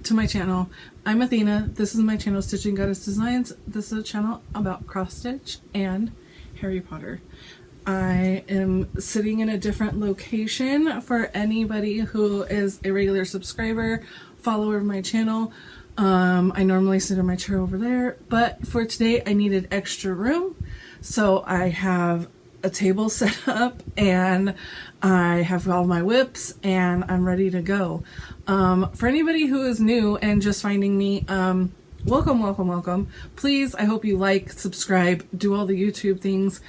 to my channel. I'm Athena. This is my channel, Stitching Goddess Designs. This is a channel about cross stitch and Harry Potter. I am sitting in a different location for anybody who is a regular subscriber, follower of my channel. I normally sit in my chair over there, but for today I needed extra room. So I have a table set up and I have all my WIPs and I'm ready to go. For anybody who is new and just finding me, welcome, welcome, welcome. Please, I hope you like, subscribe, do all the YouTube things,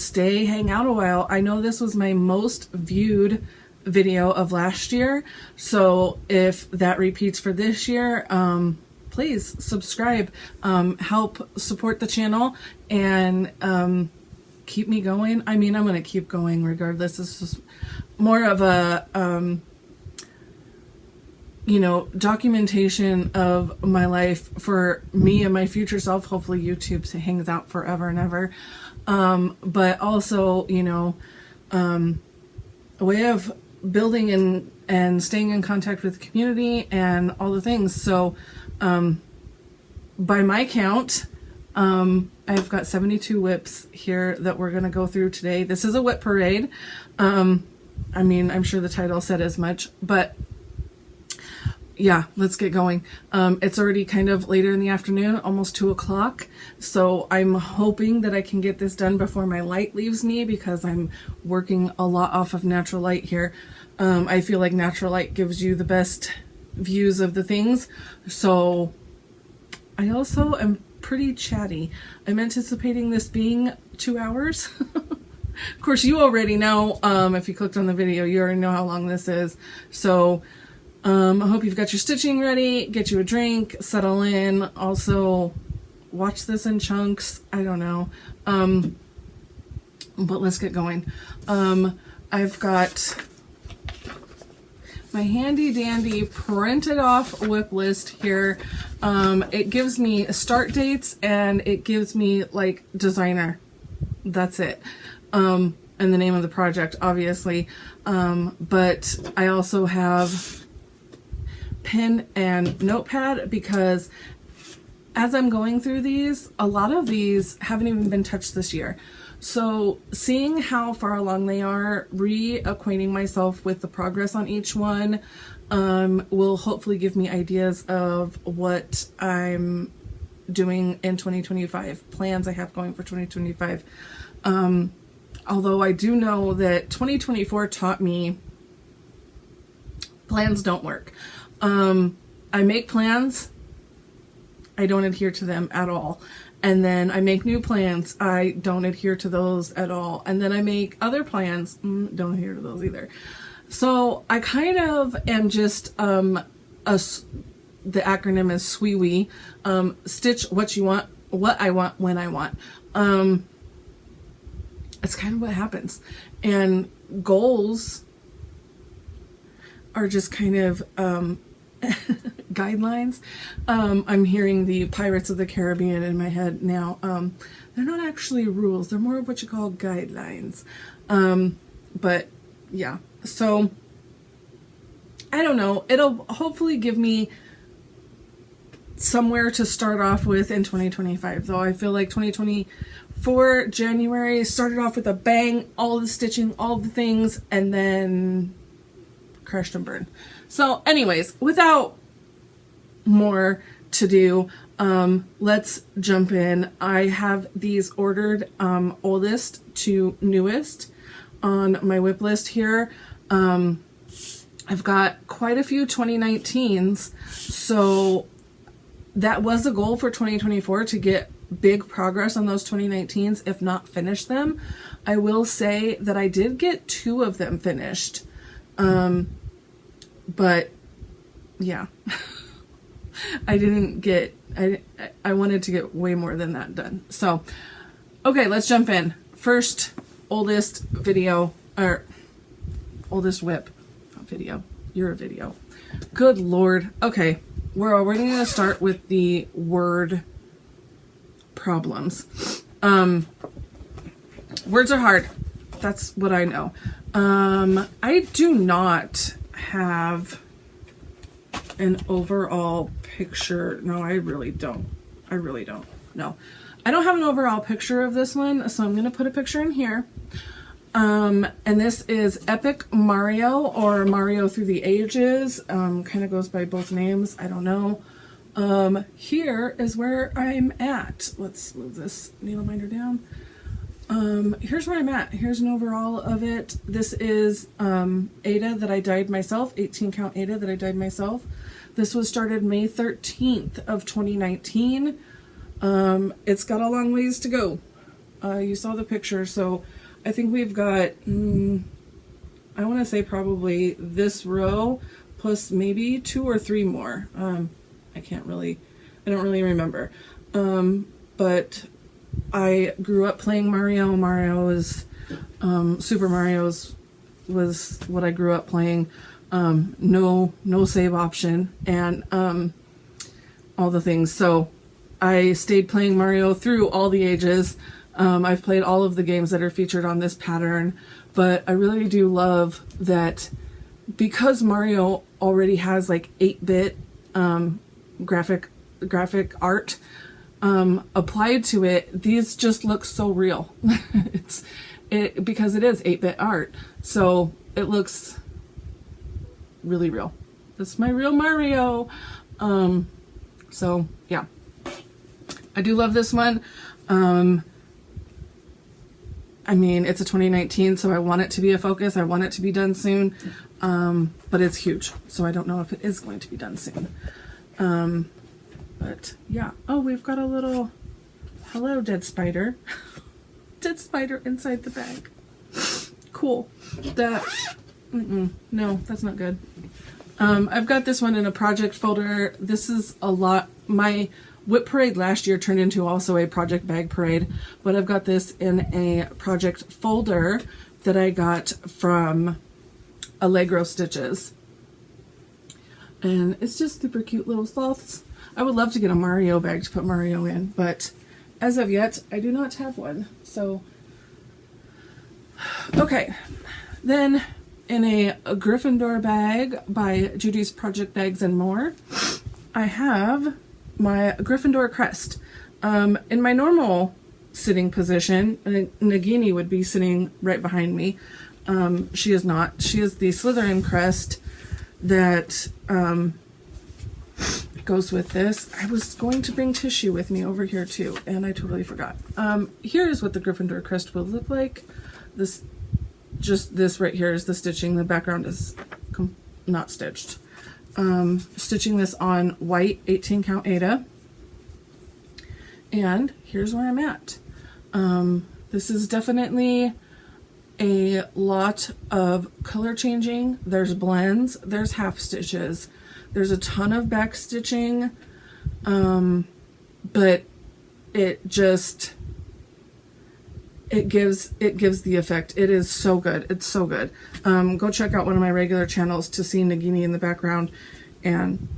stay, hang out a while. I know this was my most viewed video of last year, so if that repeats for this year, please subscribe, help support the channel, and keep me going. I mean, I'm going to keep going regardless. This is more of a you know, documentation of my life for me and my future self. Hopefully YouTube hangs out forever and ever. But also, you know, a way of building and staying in contact with the community and all the things. So, by my count, I've got 72 WIPs here that we're going to go through today. This is a WIP Parade. I mean, I'm sure the title said as much, but yeah, let's get going. It's already kind of later in the afternoon, almost 2 o'clock. So I'm hoping that I can get this done before my light leaves me, because I'm working a lot off of natural light here. I feel like natural light gives you the best views of the things. So I also am pretty chatty. I'm anticipating this being 2 hours. Of course, you already know, if you clicked on the video, you already know how long this is. So I hope you've got your stitching ready, get you a drink, settle in. Also, watch this in chunks. I don't know. But let's get going. I've got my handy dandy printed off WIP list here. It gives me start dates and it gives me like designer. That's it. And the name of the project, obviously. But I also have pen and notepad, because as I'm going through these, a lot of these haven't even been touched this year. So seeing how far along they are, reacquainting myself with the progress on each one, will hopefully give me ideas of what I'm doing in 2025, plans I have going for 2025. Although I do know that 2024 taught me plans don't work. I make plans, I don't adhere to them at all. And then I make new plans, I don't adhere to those at all. And then I make other plans, don't adhere to those either. So I kind of am just, the acronym is SWEWE, stitch what you want, what I want, when I want. It's kind of what happens. And goals are just kind of, guidelines. I'm hearing the Pirates of the Caribbean in my head now. They're not actually rules, they're more of what you call guidelines. But yeah, so I don't know, it'll hopefully give me somewhere to start off with in 2025, though I feel like 2024 January started off with a bang, all the stitching, all the things, and then crashed and burned. So anyways, without more to do, let's jump in. I have these ordered oldest to newest on my WIP list here. I've got quite a few 2019s, so that was the goal for 2024, to get big progress on those 2019s, if not finish them. I will say that I did get 2 of them finished. But yeah, I didn't get, I wanted to get way more than that done. So, okay, let's jump in. First, oldest video, or oldest WIP, not video, you're a video. Good Lord. Okay, we're already going to start with the word problems. Words are hard. That's what I know. I do not have an overall picture. No, I really don't. I really don't. No. I don't have an overall picture of this one, so I'm going to put a picture in here. And this is Epic Mario, or Mario Through the Ages. Kind of goes by both names. I don't know. Here is where I'm at. Let's move this needle minder down. Here's where I'm at. Here's an overall of it. This is Ada that I dyed myself, 18 count Ada that I dyed myself. This was started May 13th of 2019. It's got a long ways to go. You saw the picture, so I think we've got, I want to say probably this row plus maybe 2 or 3 more. I don't really remember. But I grew up playing Mario. Mario was, Super Mario's was what I grew up playing. No save option, and all the things. So I stayed playing Mario through all the ages. I've played all of the games that are featured on this pattern, but I really do love that because Mario already has like 8-bit graphic art applied to it. These just look so real. Because it is 8-bit art, so it looks really real. This is my real Mario. So yeah, I do love this one. I mean, it's a 2019, so I want it to be a focus. I want it to be done soon, but it's huge, so I don't know if it is going to be done soon. But yeah. Oh, we've got a little, hello, dead spider. Dead spider inside the bag. Cool. That, no, that's not good. I've got this one in a project folder. This is a lot. My WIP Parade last year turned into also a project bag parade, but I've got this in a project folder that I got from Allegro Stitches. And it's just super cute little sloths. I would love to get a Mario bag to put Mario in, but as of yet, I do not have one. So, okay. Then in a Gryffindor bag by Judy's Project Bags and More, I have my Gryffindor crest. In my normal sitting position, Nagini would be sitting right behind me. She is not. She is the Slytherin crest that goes with this. I was going to bring tissue with me over here too, and I totally forgot. Here is what the Gryffindor crest will look like. This right here is the stitching. The background is not stitched. Stitching this on white 18 count Ada, and here's where I'm at. This is definitely a lot of color changing. There's blends, there's half stitches, there's a ton of back stitching, but it gives the effect. It is so good. It's so good. Go check out one of my regular channels to see Nagini in the background, and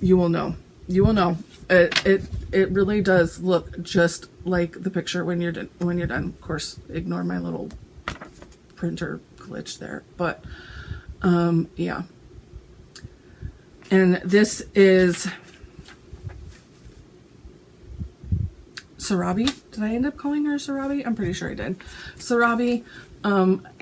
you will know. You will know. It really does look just like the picture when you're done. Of course, ignore my little printer glitch there. But yeah. And this is Sarabi. Did I end up calling her Sarabi? I'm pretty sure I did. Sarabi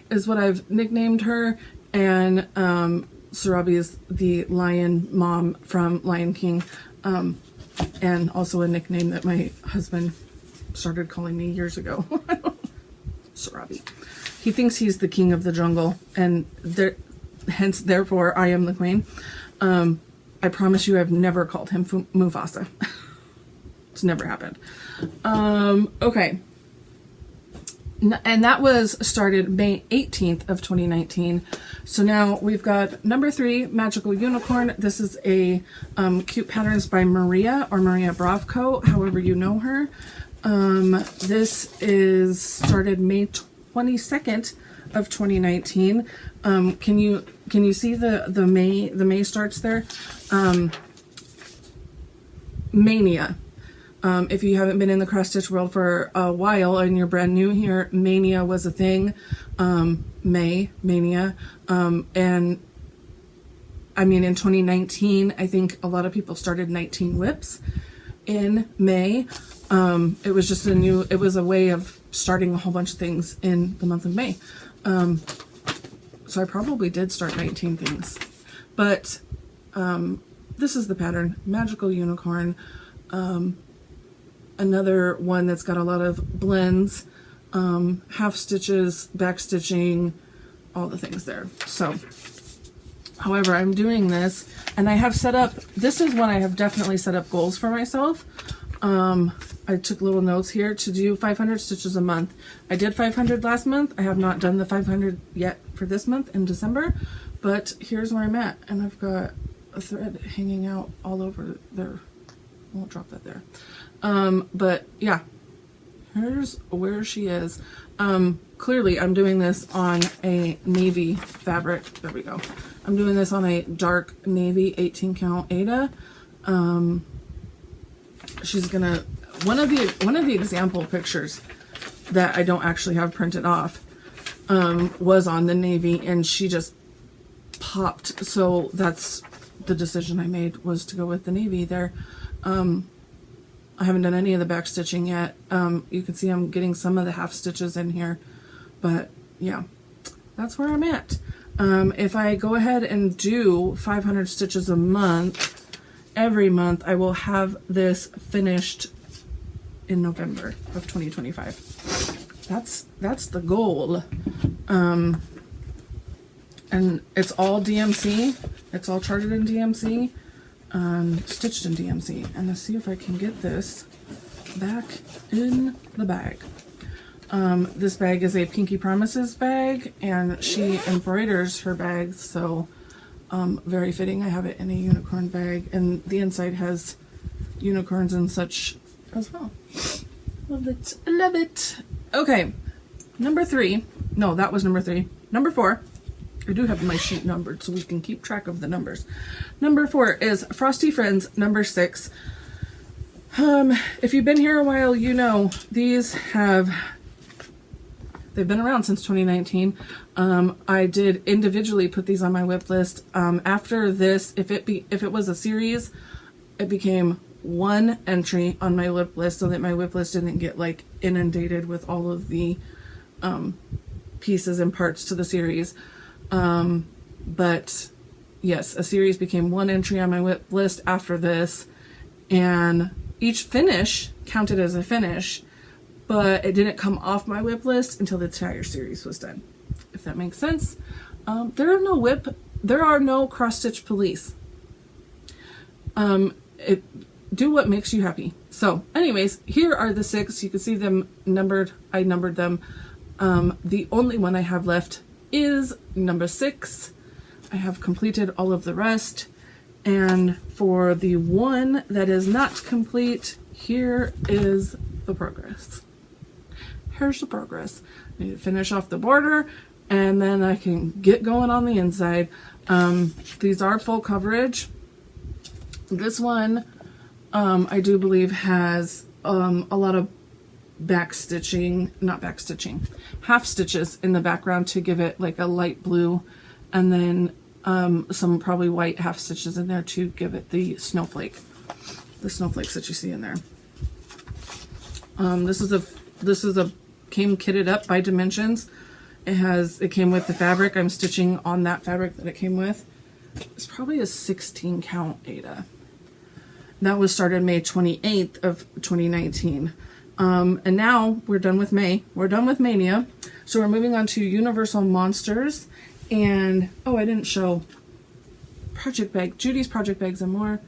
is what I've nicknamed her, and Sarabi is the lion mom from Lion King, and also a nickname that my husband started calling me years ago. Sarabi. He thinks he's the king of the jungle, and hence, therefore, I am the queen. I promise you I've never called him Mufasa. It's never happened. Okay. And that was started May 18th of 2019. So now we've got number 3, Magical Unicorn. This is a Cute Patterns by Maria, or Maria Bravko, however you know her. This is started May 22nd of 2019. Can you see the May starts there? Mania. If you haven't been in the cross stitch world for a while and you're brand new here, Mania was a thing. Mania. And I mean, in 2019, I think a lot of people started 19 WIPs in May. It was just it was a way of starting a whole bunch of things in the month of May. So I probably did start 19 things, but this is the pattern, Magical Unicorn. Another one that's got a lot of blends, half stitches, back stitching, all the things there. So, however, I'm doing this, and I have set up, this is one I have definitely set up goals for myself. I took little notes here to do 500 stitches a month. I did 500 last month. I have not done the 500 yet for this month in December, but here's where I'm at, and I've got a thread hanging out all over there. I won't drop that there. But yeah, here's where she is. Clearly I'm doing this on a navy fabric. There we go. I'm doing this on a dark navy 18 count Aida. She's gonna, one of the example pictures that I don't actually have printed off, was on the navy, and she just popped. So that's the decision I made, was to go with the navy there. I haven't done any of the back stitching yet. You can see I'm getting some of the half stitches in here, but yeah, that's where I'm at. If I go ahead and do 500 stitches a month, every month, I will have this finished in November of 2025. That's the goal. And it's all DMC. It's all charted in DMC. Stitched in DMC. And let's see if I can get this back in the bag. This bag is a Pinky Promises bag, and she embroiders her bags, so very fitting. I have it in a unicorn bag, and the inside has unicorns and such as well. Love it. I love it. Okay, number 3. No, that was number 3. Number 4. I do have my sheet numbered so we can keep track of the numbers. Number 4 is Frosty Friends number 6. If you've been here a while, you know these they've been around since 2019. I did individually put these on my WIP list. After this, if it was a series, it became one entry on my WIP list so that my WIP list didn't get like inundated with all of the pieces and parts to the series. But yes, a series became one entry on my WIP list after this, and each finish counted as a finish, but it didn't come off my WIP list until the entire series was done, if that makes sense. There are no cross stitch police. Do what makes you happy. So anyways, here are the 6. You can see them numbered. I numbered them. The only one I have left is number 6. I have completed all of the rest, and for the one that is not complete, here is the progress. Here's the progress. I need to finish off the border, and then I can get going on the inside. These are full coverage. This one I do believe has a lot of half stitches in the background to give it like a light blue, and then some probably white half stitches in there to give it the snowflakes that you see in there. This is a came kitted up by Dimensions. It came with the fabric. I'm stitching on that fabric that it came with. It's probably a 16 count Aida. That was started May 28th of 2019. And now we're done with May. We're done with Mania. So we're moving on to Universal Monsters. And, oh, I didn't show project bag. Judy's project bags and more.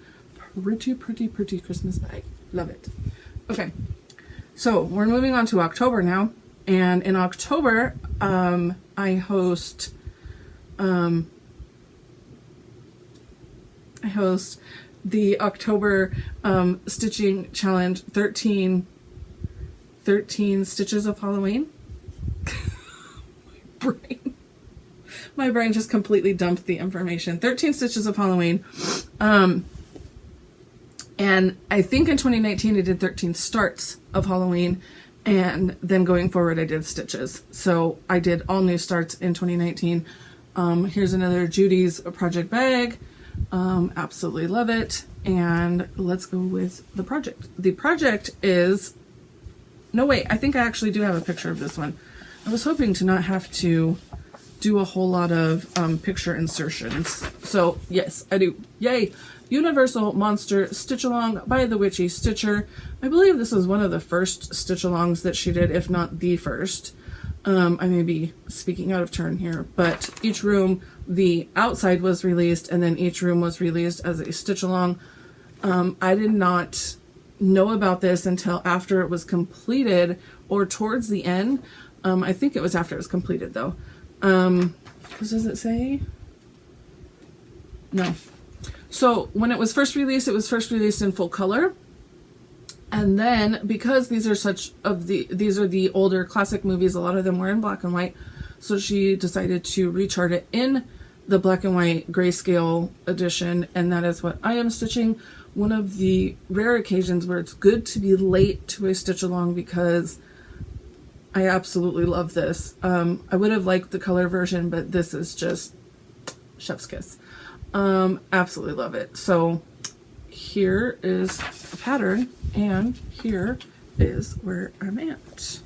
Pretty, pretty, pretty Christmas bag. Love it. Okay. So we're moving on to October now. And in October, I host the October stitching challenge, 13 stitches of Halloween. My brain just completely dumped the information. 13 stitches of Halloween. And I think in 2019 I did 13 starts of Halloween, and then going forward I did stitches. So I did all new starts in 2019. Here's another Judy's project bag. Absolutely love it. And let's go with the project. The project is, no wait, I think I actually do have a picture of this one. I was hoping to not have to do a whole lot of picture insertions. So yes, I do. Yay! Universal Monster Stitch Along by the Witchy Stitcher. I believe this is one of the first Stitch Alongs that she did, if not the first. I may be speaking out of turn here, but each room, the outside was released, and then each room was released as a Stitch Along. I did not know about this until after it was completed, or towards the end. I think it was after it was completed, though. What does it say? No. So when it was first released in full color. And then, because these are these are the older classic movies, a lot of them were in black and white, so she decided to rechart it in the black and white grayscale edition, and that is what I am stitching. One of the rare occasions where it's good to be late to a stitch along, because I absolutely love this. I would have liked the color version, but this is just chef's kiss. Absolutely love it. So here is a pattern, and here is where I'm at.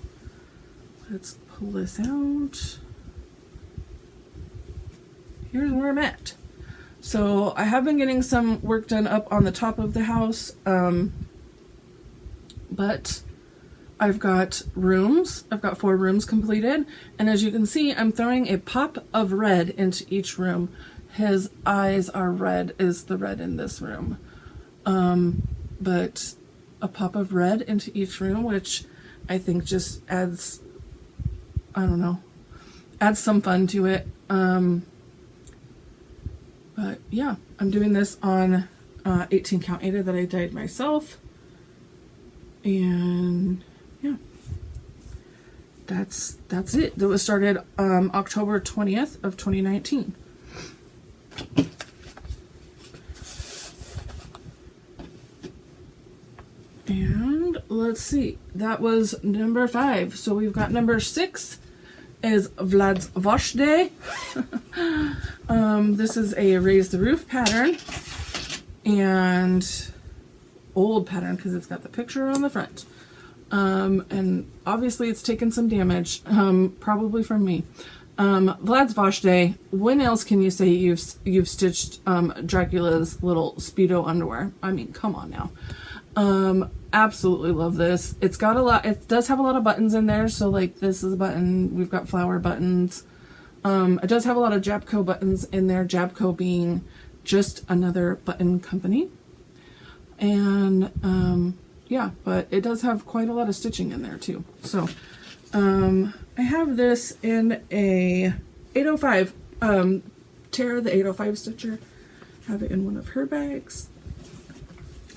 Let's pull this out. Here's where I'm at. So I have been getting some work done up on the top of the house, but I've got rooms. I've got 4 rooms completed, and as you can see, I'm throwing a pop of red into each room. His eyes are red, is the red in this room. But a pop of red into each room, which I think just adds, I don't know, adds some fun to it. But yeah, I'm doing this on 18 count Aida that I dyed myself. And yeah, that's it. That was started October 20th of 2019. And let's see, that was number 5. So we've got number 6 is Vlad's Wash Day. This is a Raise the Roof pattern, and old pattern because it's got the picture on the front. And obviously it's taken some damage, probably from me. Vlad's Wash Day. When else can you say you've stitched Dracula's little Speedo underwear? I mean, come on now. Absolutely love this. It's got a lot, it does have a lot of buttons in there. So like this is a button, we've got flower buttons. It does have a lot of Jabco buttons in there, Jabco being just another button company. And yeah, but it does have quite a lot of stitching in there too. So I have this in a 805, Tara the 805 stitcher. Have it in one of her bags.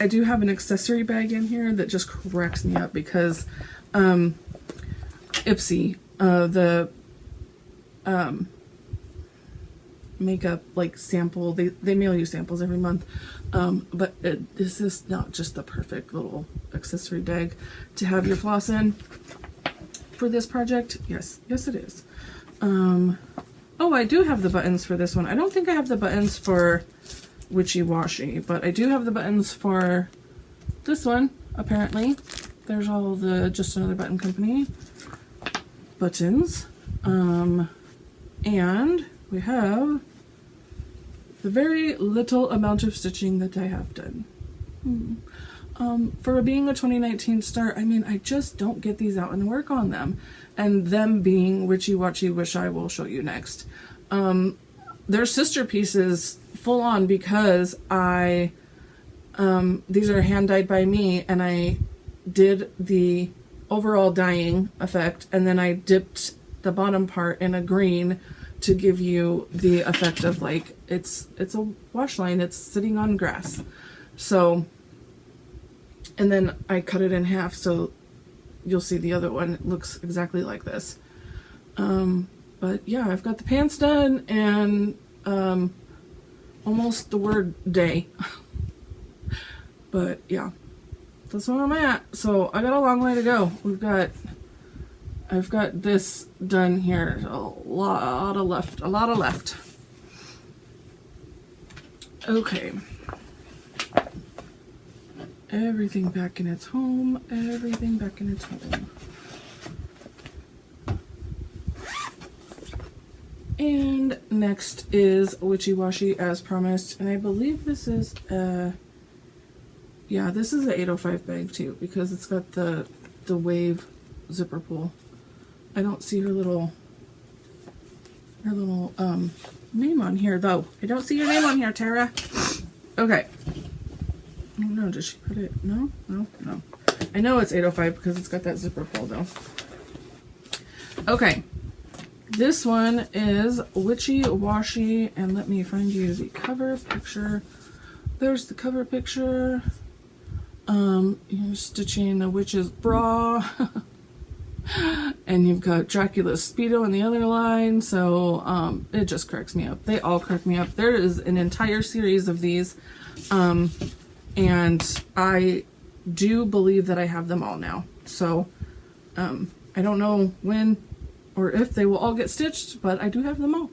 I do have an accessory bag in here that just cracks me up because Ipsy, the makeup like sample, they mail you samples every month, but this is not just the perfect little accessory bag to have your floss in for this project. Yes it is. Oh, I do have the buttons for this one. I don't think I have the buttons for Witchy Washy, but I do have the buttons for this one, apparently. There's all the Just Another Button Company buttons. And we have the very little amount of stitching that I have done. For being a 2019 start, I mean, I just don't get these out and work on them. And them being Witchy Watchy, which I will show you next. They're sister pieces full on because these are hand dyed by me, and I did the overall dyeing effect, and then I dipped the bottom part in a green to give you the effect of like it's a wash line, it's sitting on grass. So, and then I cut it in half so you'll see the other one looks exactly like this. But yeah, I've got the pants done, and almost the word day. But yeah, that's where I'm at. So I got a long way to go. I've got this done here. A lot of left. Okay. Everything back in its home. Everything back in its home. And next is Witchy Washy as promised. And I believe this is yeah, this is the 805 bag too, because it's got the wave zipper pull. I don't see her little name on here though. I don't see your name on here, Tara. Okay. Oh no, did she put it? No. I know it's 805 because it's got that zipper pull though. Okay. This one is Witchy Washy, and let me find you the cover picture. There's the cover picture. You're stitching a witch's bra. And you've got Dracula's Speedo in the other line, so it just cracks me up. They all crack me up. There is an entire series of these, and I do believe that I have them all now. So I don't know when or if they will all get stitched, but I do have them all.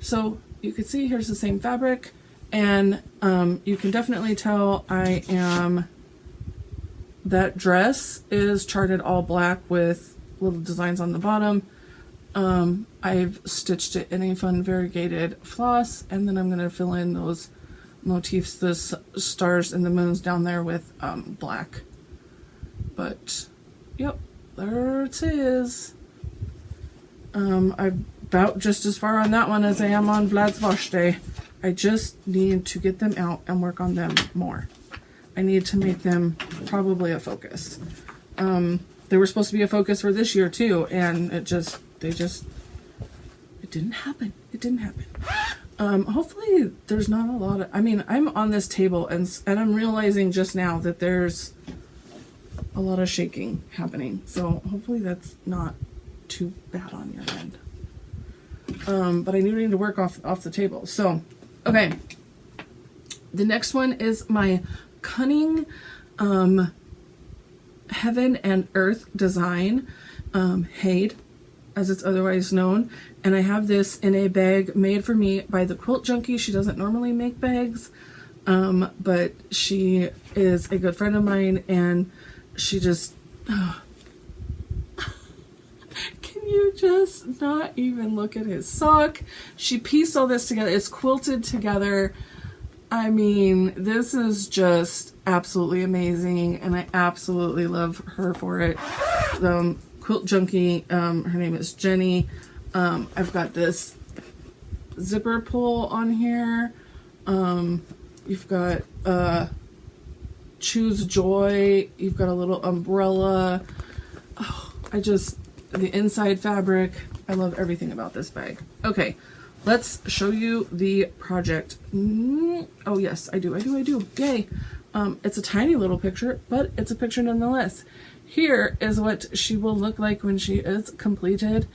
So you can see here's the same fabric, and you can definitely tell that dress is charted all black with little designs on the bottom. I've stitched it in a fun variegated floss, and then I'm going to fill in those motifs, the stars and the moons down there with black. But yep, there it is. I'm about just as far on that one as I am on Vlad's Wash Day. I just need to get them out and work on them more. I need to make them probably a focus. They were supposed to be a focus for this year too, and it didn't happen. It didn't happen. Hopefully there's not a lot of, I mean, I'm on this table and I'm realizing just now that there's a lot of shaking happening. So hopefully that's not too bad on your end. But I need to work off the table. So, okay. The next one is my Cunning Heaven and Earth design, Hade, as it's otherwise known. And I have this in a bag made for me by the Quilt Junkie. She doesn't normally make bags, but she is a good friend of mine, and she just... Can you just not even look at his sock? She pieced all this together. It's quilted together. I mean, this is just absolutely amazing, and I absolutely love her for it. Quilt Junkie, her name is Jenny. I've got this zipper pull on here. You've got Choose Joy. You've got a little umbrella. Oh, the inside fabric. I love everything about this bag. Okay. Let's show you the project. Oh yes, I do. Yay. It's a tiny little picture, but it's a picture nonetheless. Here is what she will look like when she is completed.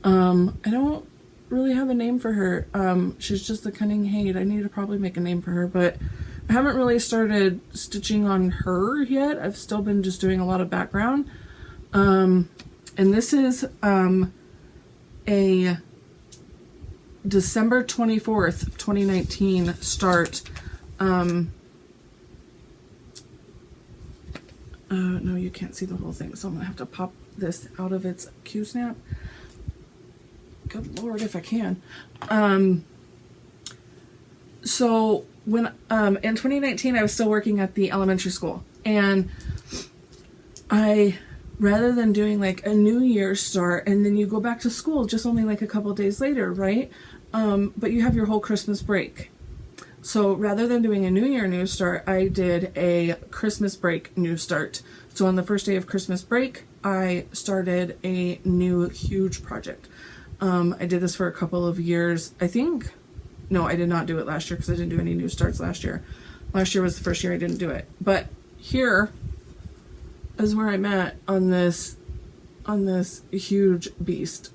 I don't really have a name for her. She's just the Cunning Hade. I need to probably make a name for her, but I haven't really started stitching on her yet. I've still been just doing a lot of background. And this is a December 24th, 2019 start. No, you can't see the whole thing, so I'm gonna have to pop this out of its Q-snap. Good Lord, if I can. So when in 2019, I was still working at the elementary school, and rather than doing like a New Year's start and then you go back to school just only like a couple days later, right? But you have your whole Christmas break. So rather than doing a New Year new start, I did a Christmas break new start. So on the first day of Christmas break, I started a new huge project. I did this for a couple of years. No, I did not do it last year because I didn't do any new starts last year. Last year was the first year I didn't do it. But here is where I'm at on this huge beast.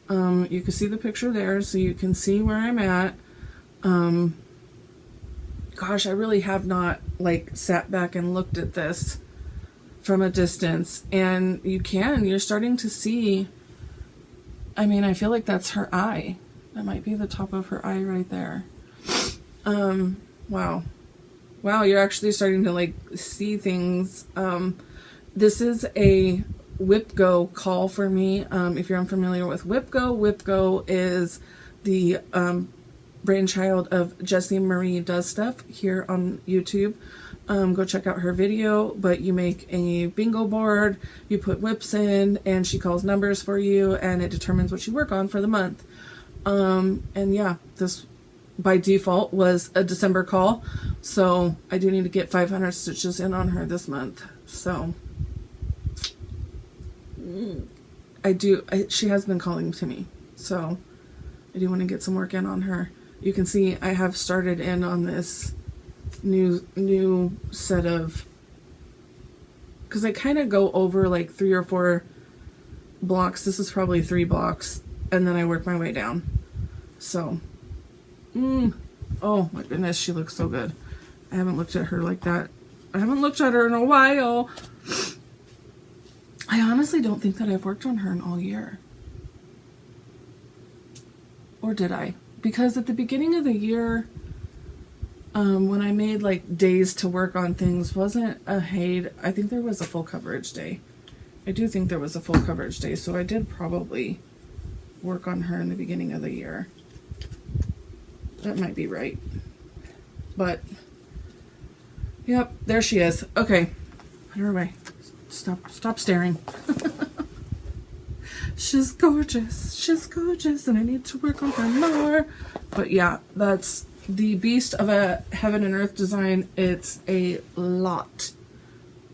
You can see the picture there, so you can see where I'm at. Gosh, I really have not like sat back and looked at this from a distance, and you're starting to see, I mean, I feel like that's her eye. That might be the top of her eye right there. Wow. Wow, you're actually starting to like see things. This is a WIP Go call for me. If you're unfamiliar with WIP Go is the brainchild of Jessie Marie Does Stuff here on YouTube. Go check out her video, but you make a bingo board, you put WIPs in, and she calls numbers for you, and it determines what you work on for the month. And yeah, this by default was a December call, so I do need to get 500 stitches in on her this month. So she has been calling to me, so I do want to get some work in on her. You can see I have started in on this new set of, because I kind of go over like 3 or 4 blocks. This is probably 3 blocks, and then I work my way down. So oh my goodness, she looks so good. I haven't looked at her like that. I haven't looked at her in a while. I honestly don't think that I've worked on her in all year. Or did I? Because at the beginning of the year, when I made like days to work on things, wasn't a Haid. I think there was a full coverage day. I do think there was a full coverage day, so I did probably work on her in the beginning of the year. That might be right. But, yep, there she is. Okay, put her away. Stop staring. She's gorgeous. She's gorgeous, and I need to work on her more. But yeah, that's the beast of a heaven and earth design. It's a lot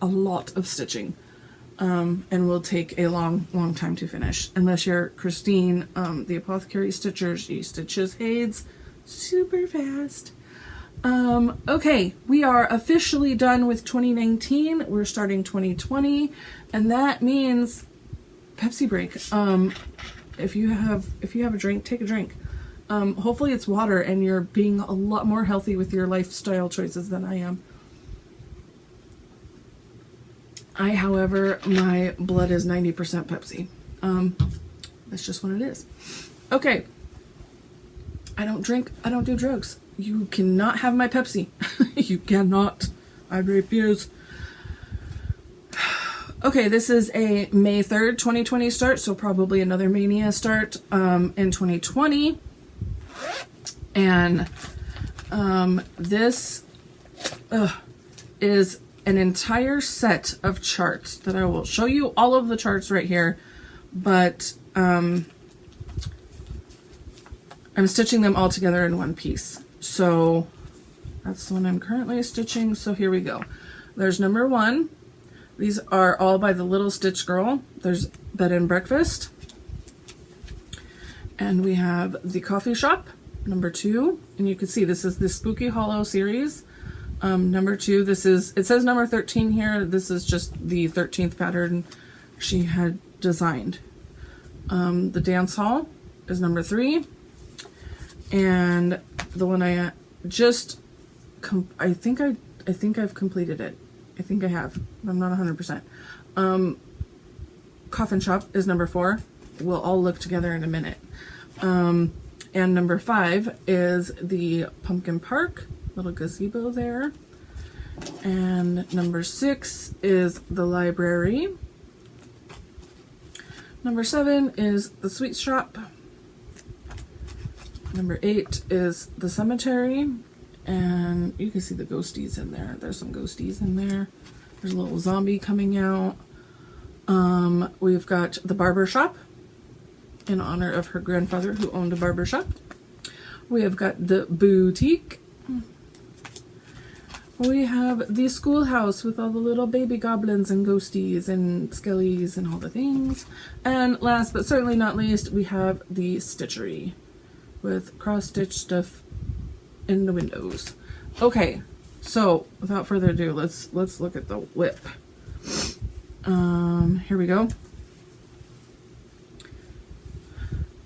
of stitching, and will take a long time to finish. Unless you're Christine, the apothecary stitcher. She stitches Haids super fast. Okay, we are officially done with 2019. We're starting 2020, and that means Pepsi break. If you have a drink, take a drink. Hopefully it's water and you're being a lot more healthy with your lifestyle choices than I am. However, my blood is 90% Pepsi. That's just what it is. Okay. I don't drink, I don't do drugs. You cannot have my Pepsi. You cannot. I refuse. Okay, this is a May 3rd, 2020 start, so probably another Mania start in 2020. And this is an entire set of charts that I will show you all of the charts right here, but I'm stitching them all together in one piece. So that's the one I'm currently stitching. So here we go. There's number 1. These are all by the Little Stitch Girl. There's Bed and Breakfast. And we have the Coffee Shop, number 2. And you can see this is the Spooky Hollow series. Number 2, this is, it says number 13 here. This is just the 13th pattern she had designed. The Dance Hall is number 3. And the one I just, I think I've completed it. I think I have. I'm not 100%. Coffin Shop is number 4. We'll all look together in a minute. And number 5 is the Pumpkin Park, little gazebo there. And number 6 is the library. Number 7 is the Sweet Shop. Number 8 is the cemetery, and you can see the ghosties in there. There's some ghosties in there. There's a little zombie coming out. We've got the barber shop in honor of her grandfather who owned a barber shop. We have got the boutique. We have the schoolhouse with all the little baby goblins and ghosties and skellies and all the things. And last but certainly not least, we have the stitchery with cross-stitch stuff in the windows. Okay, so without further ado, let's look at the WIP. Here we go.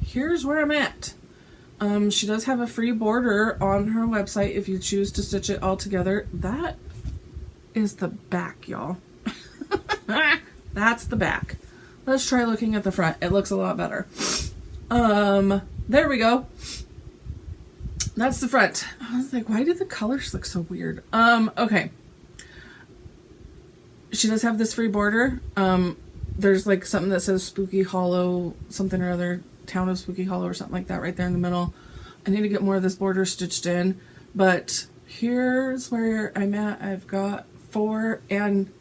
Here's where I'm at. She does have a free border on her website if you choose to stitch it all together. That is the back, y'all. That's the back. Let's try looking at the front. It looks a lot better. There we go. That's the front. I was like, why do the colors look so weird? Okay. She does have this free border. There's like something that says Spooky Hollow, something or other, Town of Spooky Hollow or something like that right there in the middle. I need to get more of this border stitched in, but here's where I'm at. I've got 4, and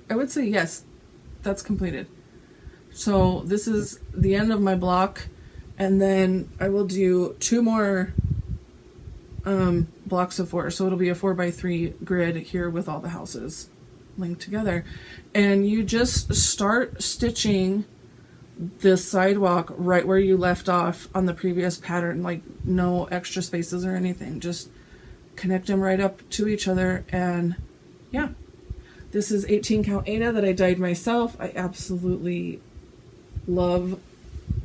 I would say yes, that's completed. So this is the end of my block, and then I will do 2 more blocks of 4. So it'll be a 4x3 grid here with all the houses linked together. And you just start stitching the sidewalk right where you left off on the previous pattern, like no extra spaces or anything. Just connect them right up to each other, and yeah. This is 18 count Aida that I dyed myself. I absolutely love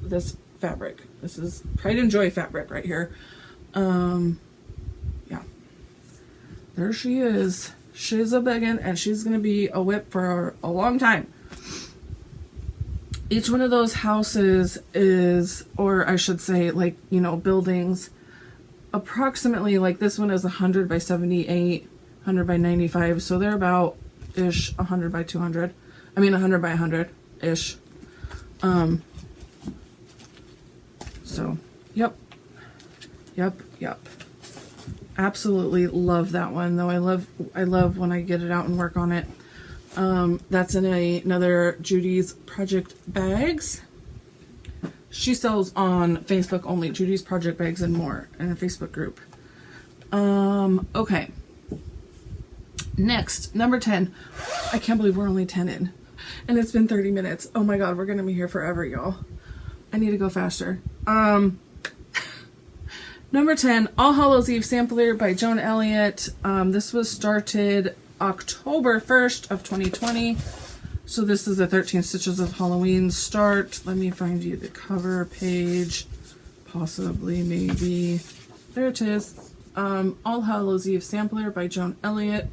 this fabric. This is Pride and Joy fabric right here. Yeah. There she is. She's a biggin', and she's going to be a WIP for a long time. Each one of those houses is, or I should say, like, you know, buildings, approximately, like this one is 100 by 78, 100 by 95, so they're about ish 100 by 200. I mean 100 by 100 ish. So yep. Absolutely love that one, though. I love when I get it out and work on it. That's in another Judy's Project Bags. She sells on Facebook only, Judy's Project Bags and More, in a Facebook group. Okay. Next, number 10. I can't believe we're only 10 in. And it's been 30 minutes. Oh my god, we're going to be here forever, y'all. I need to go faster. Number 10, All Hallows Eve Sampler by Joan Elliott. This was started October 1st of 2020. So this is the 13 Stitches of Halloween start. Let me find you the cover page. Possibly, maybe. There it is. All Hallows Eve Sampler by Joan Elliott.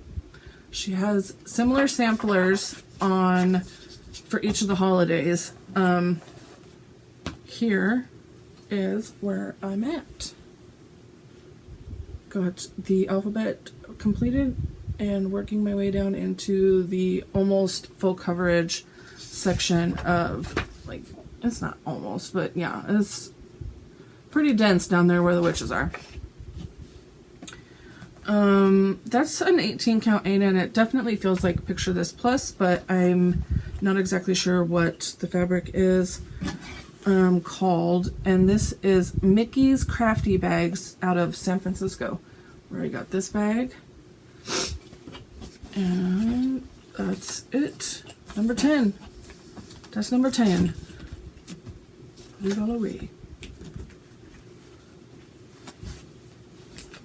She has similar samplers on for each of the holidays. Here is where I'm at. Got the alphabet completed and working my way down into the almost full coverage section of, like, it's not almost, but yeah, it's pretty dense down there where the witches are. That's an 18 count Aida, and it definitely feels like Picture This Plus, but I'm not exactly sure what the fabric is called. And this is Mickey's Crafty Bags out of San Francisco, where I got this bag. And that's it. Number 10. That's number 10. Put it all away.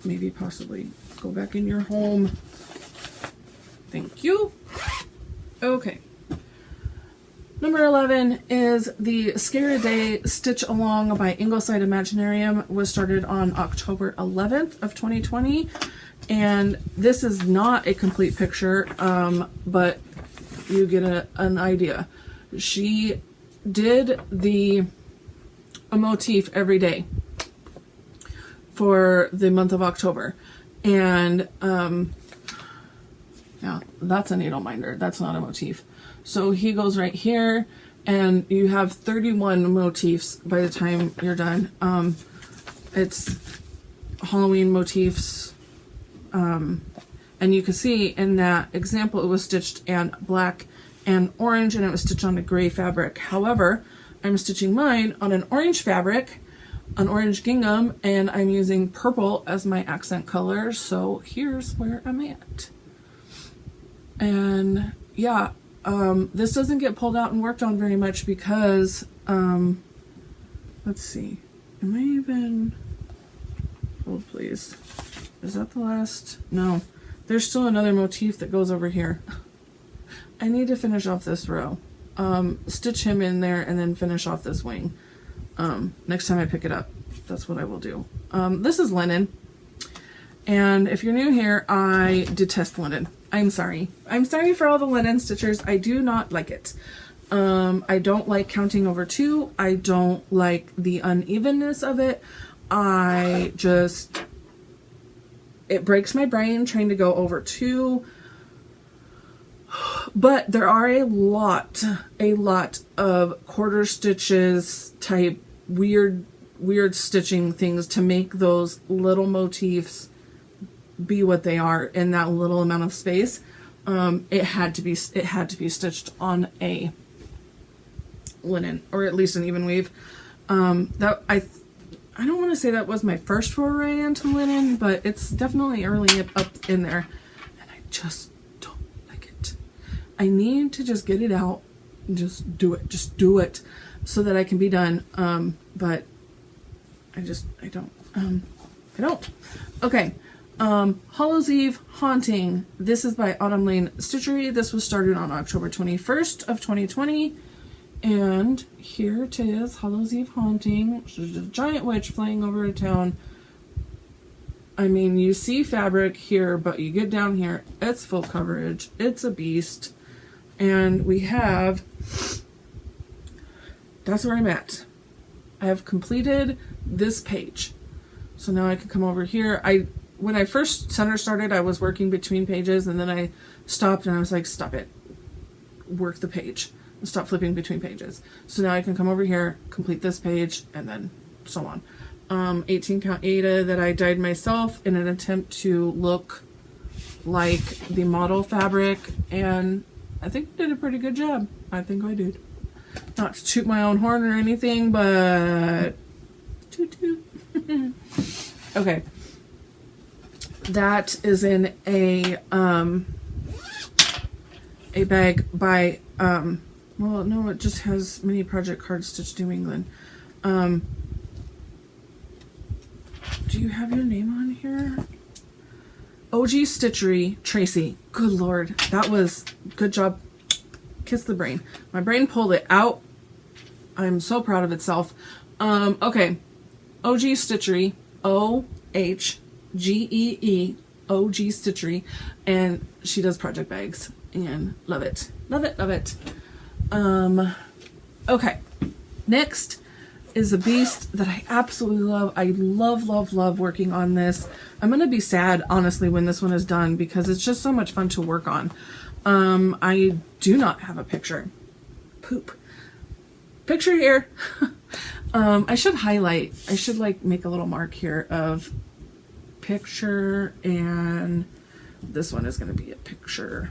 Maybe possibly go back in your home. Thank you. Okay. Number 11 is the Scary Day Stitch Along by Ingleside Imaginarium. Was started on October 11th of 2020. And this is not a complete picture, but you get an idea. She did a motif every day for the month of October. And yeah, that's a needle minder. That's not a motif. So he goes right here, and you have 31 motifs by the time you're done. It's Halloween motifs. And you can see in that example it was stitched in black and orange, and it was stitched on a gray fabric. However, I'm stitching mine on an orange fabric, an orange gingham, and I'm using purple as my accent color. So here's where I'm at. And yeah, this doesn't get pulled out and worked on very much because, let's see, am I even, hold please. Is that the last? No. There's still another motif that goes over here. I need to finish off this row. Stitch him in there and then finish off this wing. Next time I pick it up, that's what I will do. This is linen. And if you're new here, I detest linen. I'm sorry. I'm sorry for all the linen stitchers. I do not like it. I don't like counting over 2. I don't like the unevenness of it. I just it breaks my brain trying to go over two, but there are a lot of quarter stitches type weird stitching things to make those little motifs be what they are in that little amount of space. It had to be stitched on a linen, or at least an even weave. That I don't want to say that was my first foray into linen, but it's definitely early up in there, and I just don't like it. I need to just get it out and just do it so that I can be done. But I don't. Okay. Hallows Eve Haunting. This is by Autumn Lane Stitchery. This was started on October 21st of 2020. And here it is, Hallows Eve Haunting. There's a giant witch flying over a town. I mean, you see fabric here, but you get down here, it's full coverage. It's a beast. And we have, that's where I'm at. I have completed this page. So now I can come over here. When I first center started, I was working between pages, and then I stopped and I was like, stop it. Work the page. Stop flipping between pages. So now I can come over here, complete this page, and then so on. 18 count Aida that I dyed myself in an attempt to look like the model fabric, and I think I did a pretty good job. I think I did. Not to toot my own horn or anything, but toot toot. Okay. That is in a bag by well, no, it just has mini project cards stitched New England. Do you have your name on here? OG Stitchery, Tracy. Good Lord, that was good job. Kiss the brain. My brain pulled it out. I'm so proud of itself. Okay, OG Stitchery, OHGEE, OG Stitchery, and she does project bags, and love it, love it, love it. Okay, next is a beast that I absolutely love. I love working on this. I'm gonna be sad, honestly, when this one is done, because it's just so much fun to work on. I do not have a picture. Poop. Picture here. I should like make a little mark here of picture, and this one is gonna be a picture.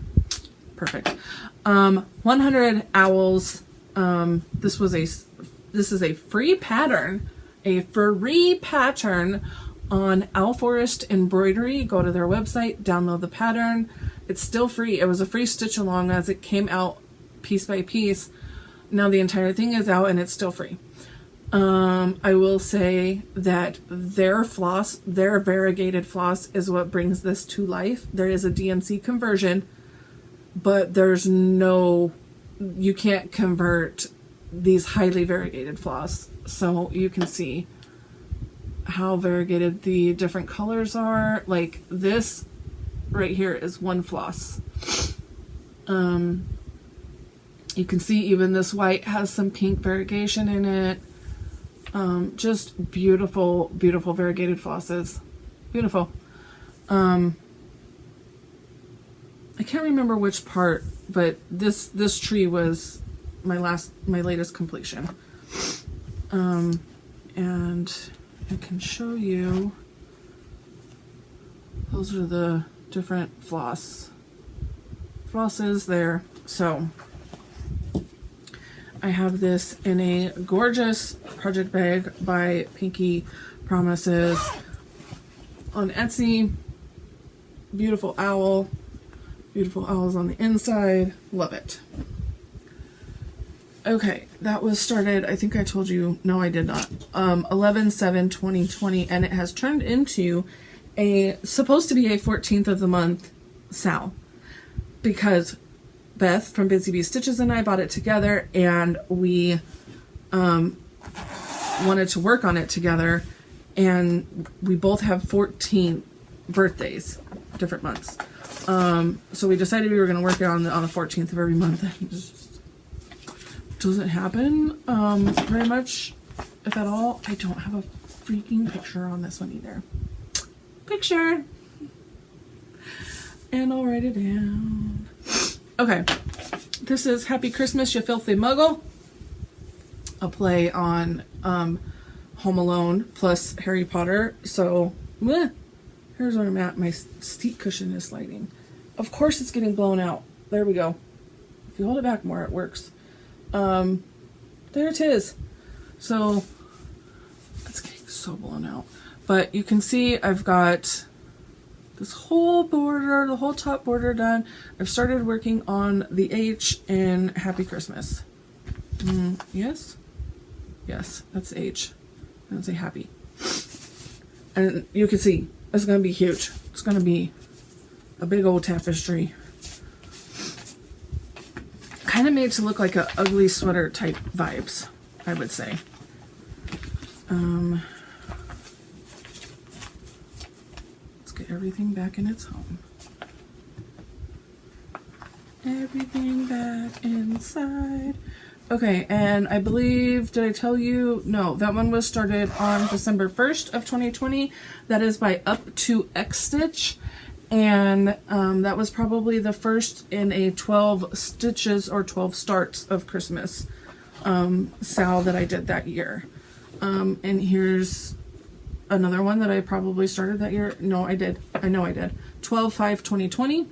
Perfect. 100 Owls. This is a free pattern, on Owl Forest Embroidery. Go to their website, download the pattern. It's still free. It was a free stitch along as it came out piece by piece. Now the entire thing is out and it's still free. I will say that their floss, their variegated floss, is what brings this to life. There is a DMC conversion, but there's no, you can't convert these highly variegated floss. So you can see how variegated the different colors are. Like this right here is one floss. You can see even this white has some pink variegation in it. Just beautiful, beautiful variegated flosses. Beautiful. I can't remember which part, but this tree was my latest completion. And I can show you, those are the different flosses there. So I have this in a gorgeous project bag by Pinky Promises on Etsy. Beautiful owl. Beautiful owls on the inside. Love it. Okay, that was started, I think I told you, no I did not, 11/7/2020, and it has turned into supposed to be a 14th of the month sale, because Beth from Busy Bee Stitches and I bought it together, and we wanted to work on it together, and we both have 14 birthdays, different months. So we decided we were going to work it on the 14th of every month. It just doesn't happen very much, if at all. I don't have a freaking picture on this one either. Picture! and I'll write it down. Okay, this is Happy Christmas, You Filthy Muggle. A play on Home Alone plus Harry Potter. So, here's where I'm at. My seat cushion is sliding. Of course it's getting blown out. There we go. If you hold it back more, it works. There it is. So, it's getting so blown out. But you can see I've got this whole border, the whole top border done. I've started working on the H in Happy Christmas. Yes? Yes, that's H. I don't say happy. And you can see, it's going to be huge. It's going to be a big old tapestry. Kind of made to look like a ugly sweater type vibes, I would say. Let's get everything back in its home. Everything back inside. Okay, and I believe, did I tell you? No, that one was started on December 1st of 2020. That is by Up to X Stitch. And that was probably the first in a 12 stitches or 12 starts of Christmas sal that I did that year. And here's another one that I probably started that year. No, I did. I know I did. 12/5/2020.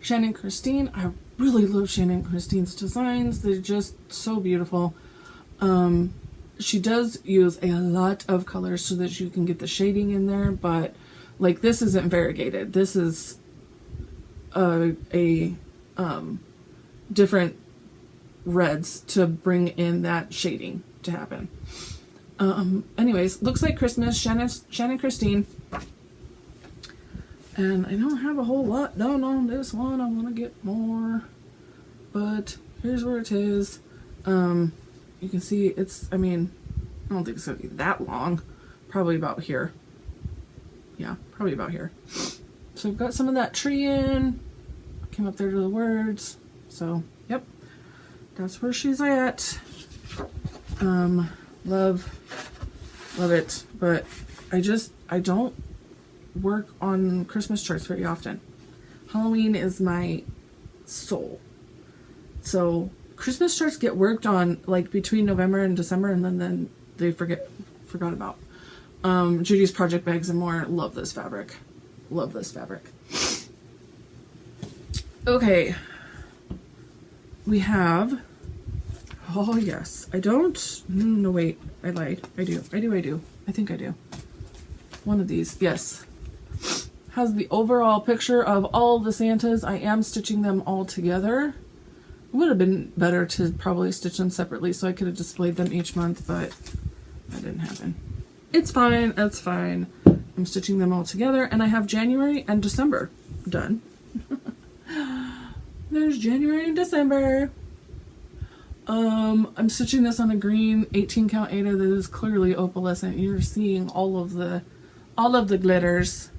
Shannon Christine. I really love Shannon Christine's designs. They're just so beautiful. She does use a lot of colors so that you can get the shading in there, but like this isn't variegated. This is a different reds to bring in that shading to happen. Anyways, looks like Christmas. Shannon Christine. And I don't have a whole lot done on this one. I want to get more. But here's where it is. You can see it's, I mean, I don't think it's going to be that long. Probably about here. Yeah, probably about here. So I've got some of that tree in. Came up there to the words. So, yep. That's where she's at. Love it. But I don't work on Christmas charts very often. Halloween is my soul. So Christmas charts get worked on like between November and December, and then they forgot about. Judy's Project Bags and More. Love this fabric. Love this fabric. Okay. We have, oh yes, I don't, no wait, I lied. I do. I think I do. One of these, yes. Has the overall picture of all the Santas. I am stitching them all together. It would have been better to probably stitch them separately so I could have displayed them each month, but that didn't happen. It's fine, that's fine. I'm stitching them all together, and I have January and December done. There's January and December. I'm stitching this on a green 18 count Aida that is clearly opalescent. You're seeing all of the glitters.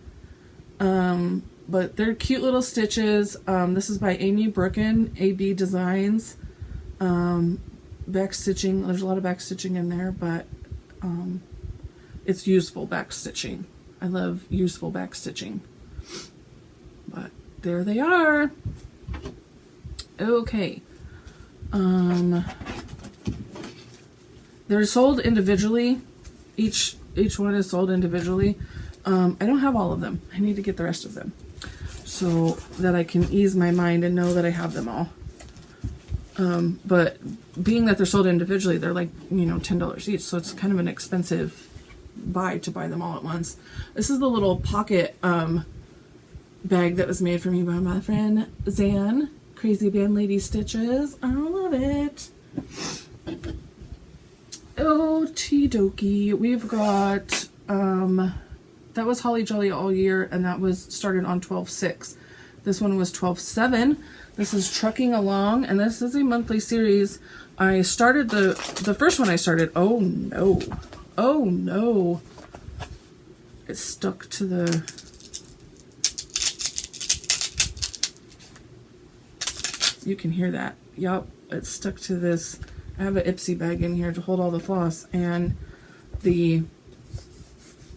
But they're cute little stitches. This is by Amy Brooken, AB Designs. Back stitching. There's a lot of back stitching in there, but it's useful back stitching. I love useful back stitching. But there they are. Okay. They're sold individually. Each one is sold individually. I don't have all of them. I need to get the rest of them so that I can ease my mind and know that I have them all. But being that they're sold individually, they're like, $10 each. So it's kind of an expensive buy to buy them all at once. This is the little pocket bag that was made for me by my friend Zan. Crazy Band Lady Stitches. I love it. Okie dokie. We've got, that was Holly Jolly All Year, and that was started on 12/6. This one was 12/7. This is Trucking Along, and this is a monthly series. I started the first one I started. Oh no. It stuck to the... You can hear that. Yup, it's stuck to this. I have an Ipsy bag in here to hold all the floss, and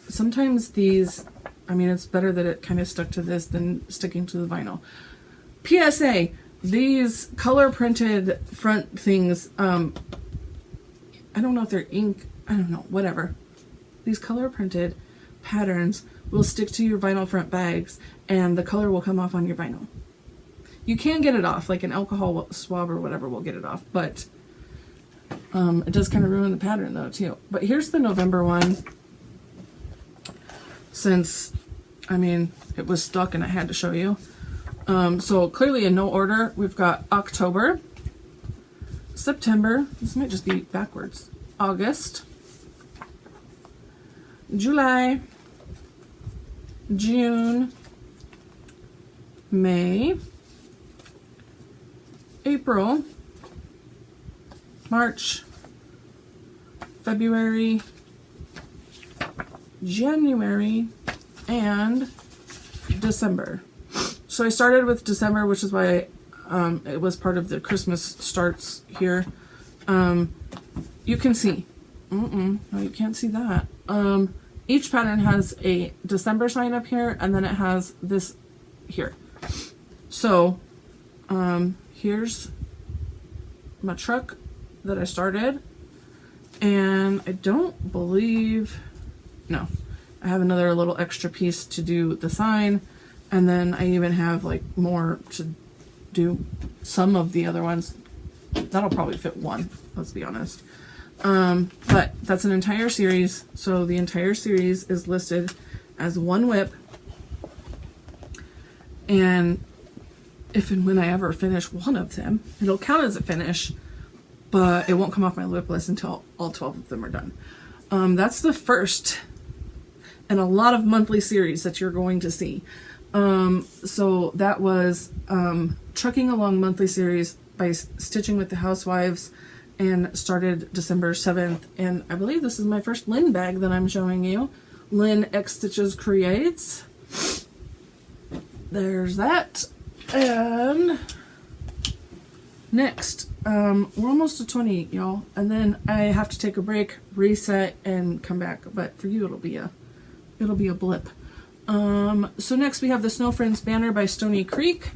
sometimes these I mean, it's better that it kind of stuck to this than sticking to the vinyl. PSA, these color printed front things, I don't know if they're ink, I don't know, whatever. These color printed patterns will stick to your vinyl front bags and the color will come off on your vinyl. You can get it off, like an alcohol swab or whatever will get it off, but it does kind of ruin the pattern though too. But here's the November one. Since, I mean, it was stuck and I had to show you. So clearly in no order, we've got October, September, this might just be backwards, August, July, June, May, April, March, February, January, and December. So I started with December, which is why it was part of the Christmas starts here. You can see. No, you can't see that. Each pattern has a December sign up here, and then it has this here. So here's my truck that I started, and I don't believe, no, I have another little extra piece to do the sign, and then I even have like more to do some of the other ones. That'll probably fit one, let's be honest. But that's an entire series, so the entire series is listed as one WIP, and if and when I ever finish one of them, it'll count as a finish, but it won't come off my WIP list until all 12 of them are done. That's the first in a lot of monthly series that you're going to see. So that was Trucking Along monthly series by Stitching with the Housewives, and started December 7th. And I believe this is my first Lynn bag that I'm showing you. Lynn X Stitches Creates. There's that. And next, we're almost to 28, y'all. And then I have to take a break, reset, and come back. But for you, it'll be a blip. So next we have the Snow Friends banner by Stony Creek.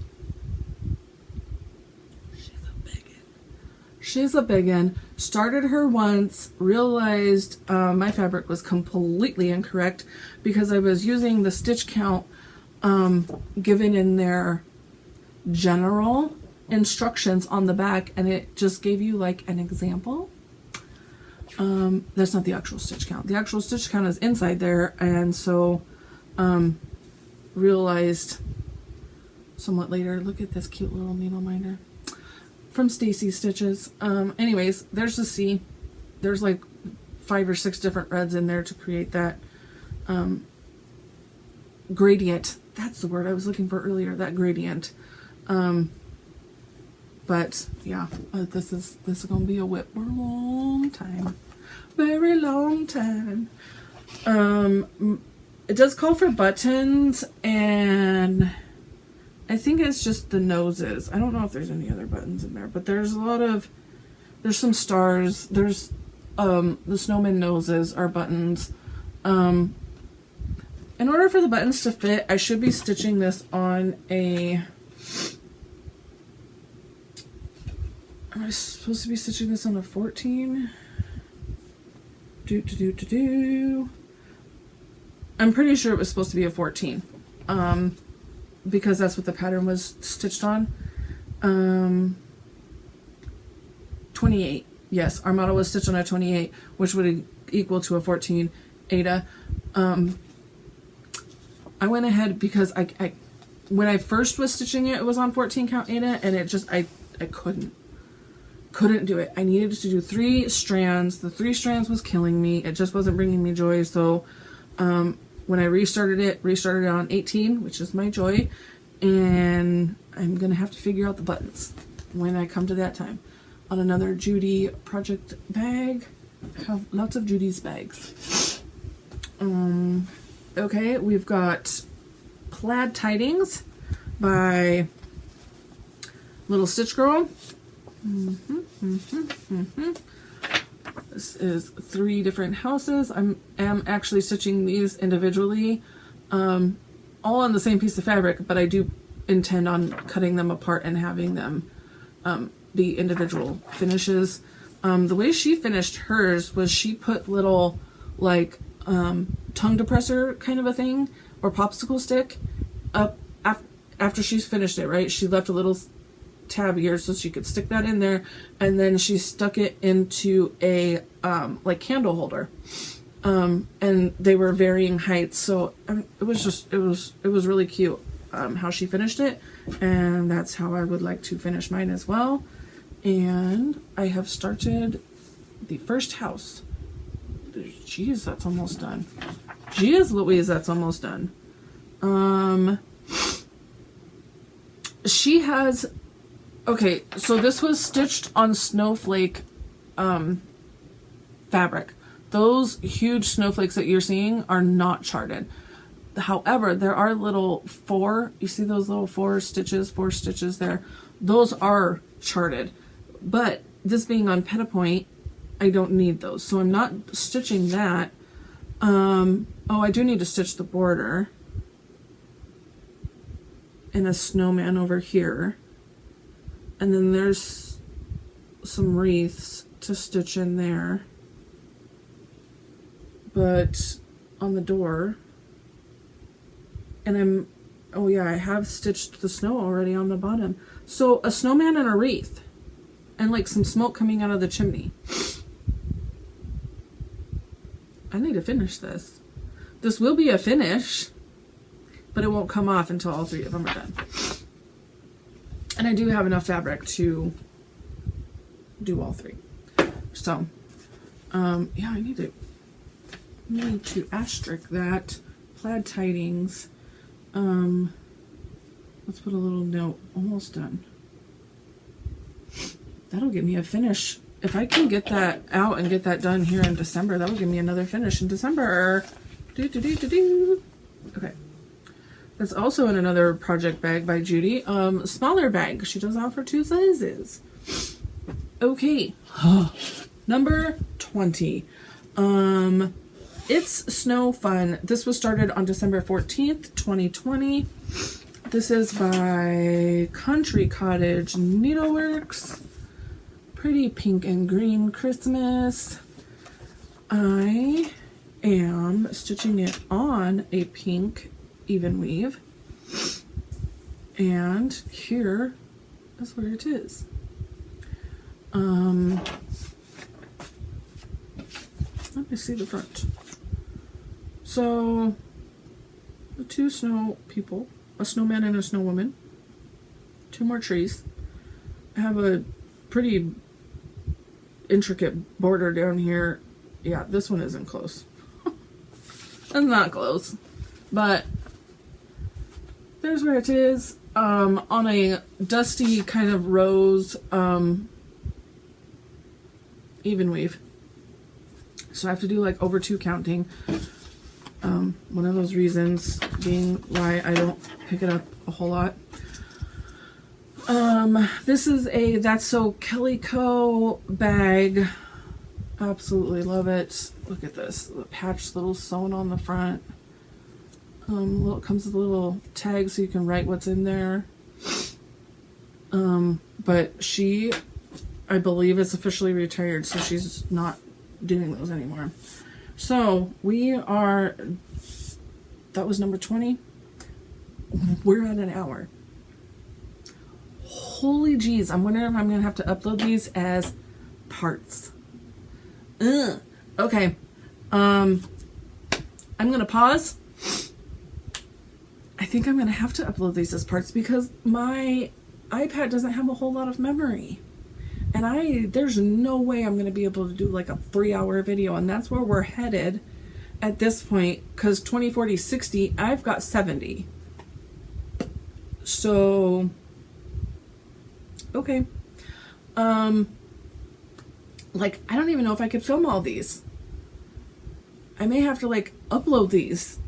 She's a biggin'. Started her once, realized my fabric was completely incorrect because I was using the stitch count given in their general instructions on the back, and it just gave you like an example. That's not the actual stitch count. The actual stitch count is inside there, and so realized somewhat later, look at this cute little needle minder from Stacy's Stitches. Anyways, there's the C. There's like 5 or 6 different reds in there to create that gradient. That's the word I was looking for earlier, that gradient. But yeah, this is gonna be a WIP for a long time, very long time. It does call for buttons, and I think it's just the noses. I don't know if there's any other buttons in there, but there's there's some stars. There's the snowman noses are buttons. In order for the buttons to fit, I should be stitching this on a, am I supposed to be stitching this on a 14? I'm pretty sure it was supposed to be a 14. Because that's what the pattern was stitched on. 28. Yes, our model was stitched on a 28, which would equal to a 14 Ada. I went ahead because I when I first was stitching it, it was on 14 count Ada, and it just, I couldn't do it. I needed to do 3 strands. The 3 strands was killing me. It just wasn't bringing me joy. So when I restarted it on 18, which is my joy, and I'm gonna have to figure out the buttons when I come to that time. On another Judy project bag, I have lots of Judy's bags. Okay, we've got Plaid Tidings by Little Stitch Girl. This is 3 different houses. I am actually stitching these individually. all on the same piece of fabric, but I do intend on cutting them apart and having them be individual finishes. The way she finished hers was she put little like tongue depressor kind of a thing or popsicle stick up after she's finished it, right? She left a little tab here so she could stick that in there, and then she stuck it into a like candle holder. And they were varying heights, so it was really cute how she finished it, and that's how I would like to finish mine as well. And I have started the first house. Jeez, that's almost done. Jeez Louise, that's almost done. She has, okay, so this was stitched on snowflake fabric. Those huge snowflakes that you're seeing are not charted. However, there are little you see those little four stitches there? Those are charted. But this being on Pet-a-Point, I don't need those. So I'm not stitching that. Oh, I do need to stitch the border. And a snowman over here. And then there's some wreaths to stitch in there. But on the door, and oh yeah, I have stitched the snow already on the bottom. So a snowman and a wreath, and like some smoke coming out of the chimney. I need to finish this. This will be a finish, but it won't come off until all three of them are done. And I do have enough fabric to do all three. So, yeah, I need to asterisk that. Plaid tidings. Let's put a little note. Almost done. That'll give me a finish. If I can get that out and get that done here in December, that'll give me another finish in December. Okay. That's also in another project bag by Judy. Smaller bag. She does offer 2 sizes. Okay. Number 20. It's Snow Fun. This was started on December 14th, 2020. This is by Country Cottage Needleworks. Pretty pink and green Christmas. I am stitching it on a pink even weave. And here is where it is. Let me see the front. So, the 2 snow people, a snowman and a snow woman, 2 more trees. I have a pretty intricate border down here. Yeah, this one isn't close. It's not close, but there's where it is. On a dusty kind of rose even weave. So I have to do like over 2 counting. One of those reasons being why I don't pick it up a whole lot. This is a That's So Calico bag. Absolutely love it. Look at this. The patch little sewn on the front. It comes with a little tag so you can write what's in there. But she, I believe, is officially retired, so she's not doing those anymore. So we are, that was number 20. We're at an hour. Holy jeez, I'm wondering if I'm gonna have to upload these as parts. Ugh. Okay. I'm gonna pause. I think I'm gonna have to upload these as parts because my iPad doesn't have a whole lot of memory. And there's no way I'm going to be able to do like a 3-hour video, and that's where we're headed at this point, because 20, 40, 60, I've got 70. So, okay. Like, I don't even know if I could film all these. I may have to like upload these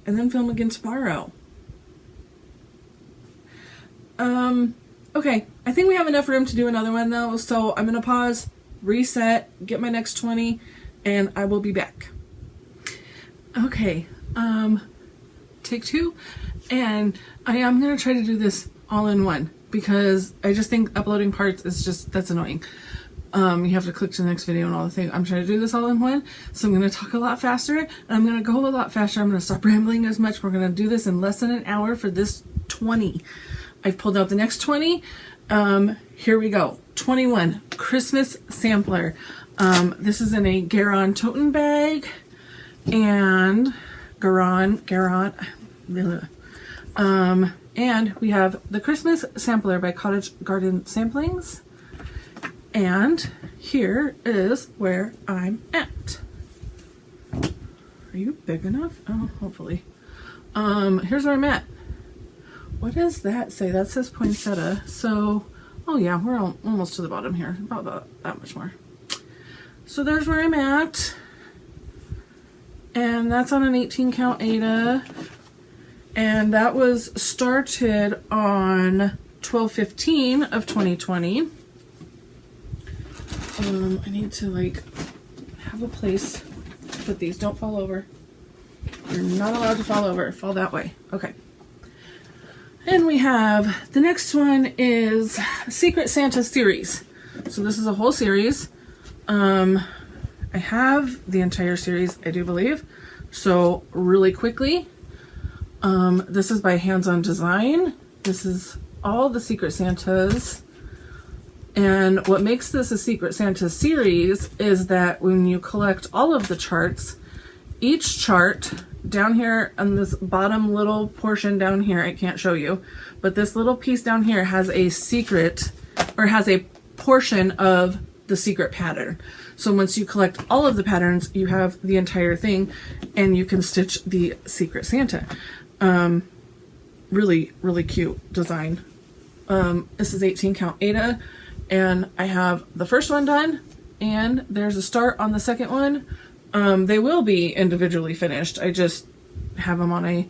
and then film again tomorrow. Okay, I think we have enough room to do another one though, so I'm gonna pause, reset, get my next 20, and I will be back. Okay, take two, and I am going to try to do this all in one because I just think uploading parts is just, that's annoying. You have to click to the next video and all the things. I'm trying to do this all in one, so I'm going to talk a lot faster, and I'm going to go a lot faster. I'm going to stop rambling as much. We're going to do this in less than an hour for this 20. I've pulled out the next 20. Here we go. 21, Christmas sampler. This is in a Garon toten bag, and Garon, and we have the Christmas sampler by Cottage Garden Samplings. And here is where I'm at. Are you big enough? Oh, hopefully. Here's where I'm at. What does that say? That says poinsettia. So, oh yeah, we're almost to the bottom here. About that much more. So there's where I'm at. And that's on an 18 count Aida. And that was started on 12/15 of 2020. I need to like have a place to put these. Don't fall over. You're not allowed to fall over. Fall that way. Okay. And we have the next one is Secret Santa series. So this is a whole series. I have the entire series, I do believe. So really quickly, this is by Hands On Design. This is all the Secret Santas. And what makes this a Secret Santa series is that when you collect all of the charts, each chart down here on this bottom little portion down here, I can't show you, but this little piece down here has a secret, or has a portion of the secret pattern. So once you collect all of the patterns, you have the entire thing, and you can stitch the Secret Santa. Really, really cute design. This is 18 count Aida. And I have the first one done, and there's a start on the second one. They will be individually finished. I just have them on a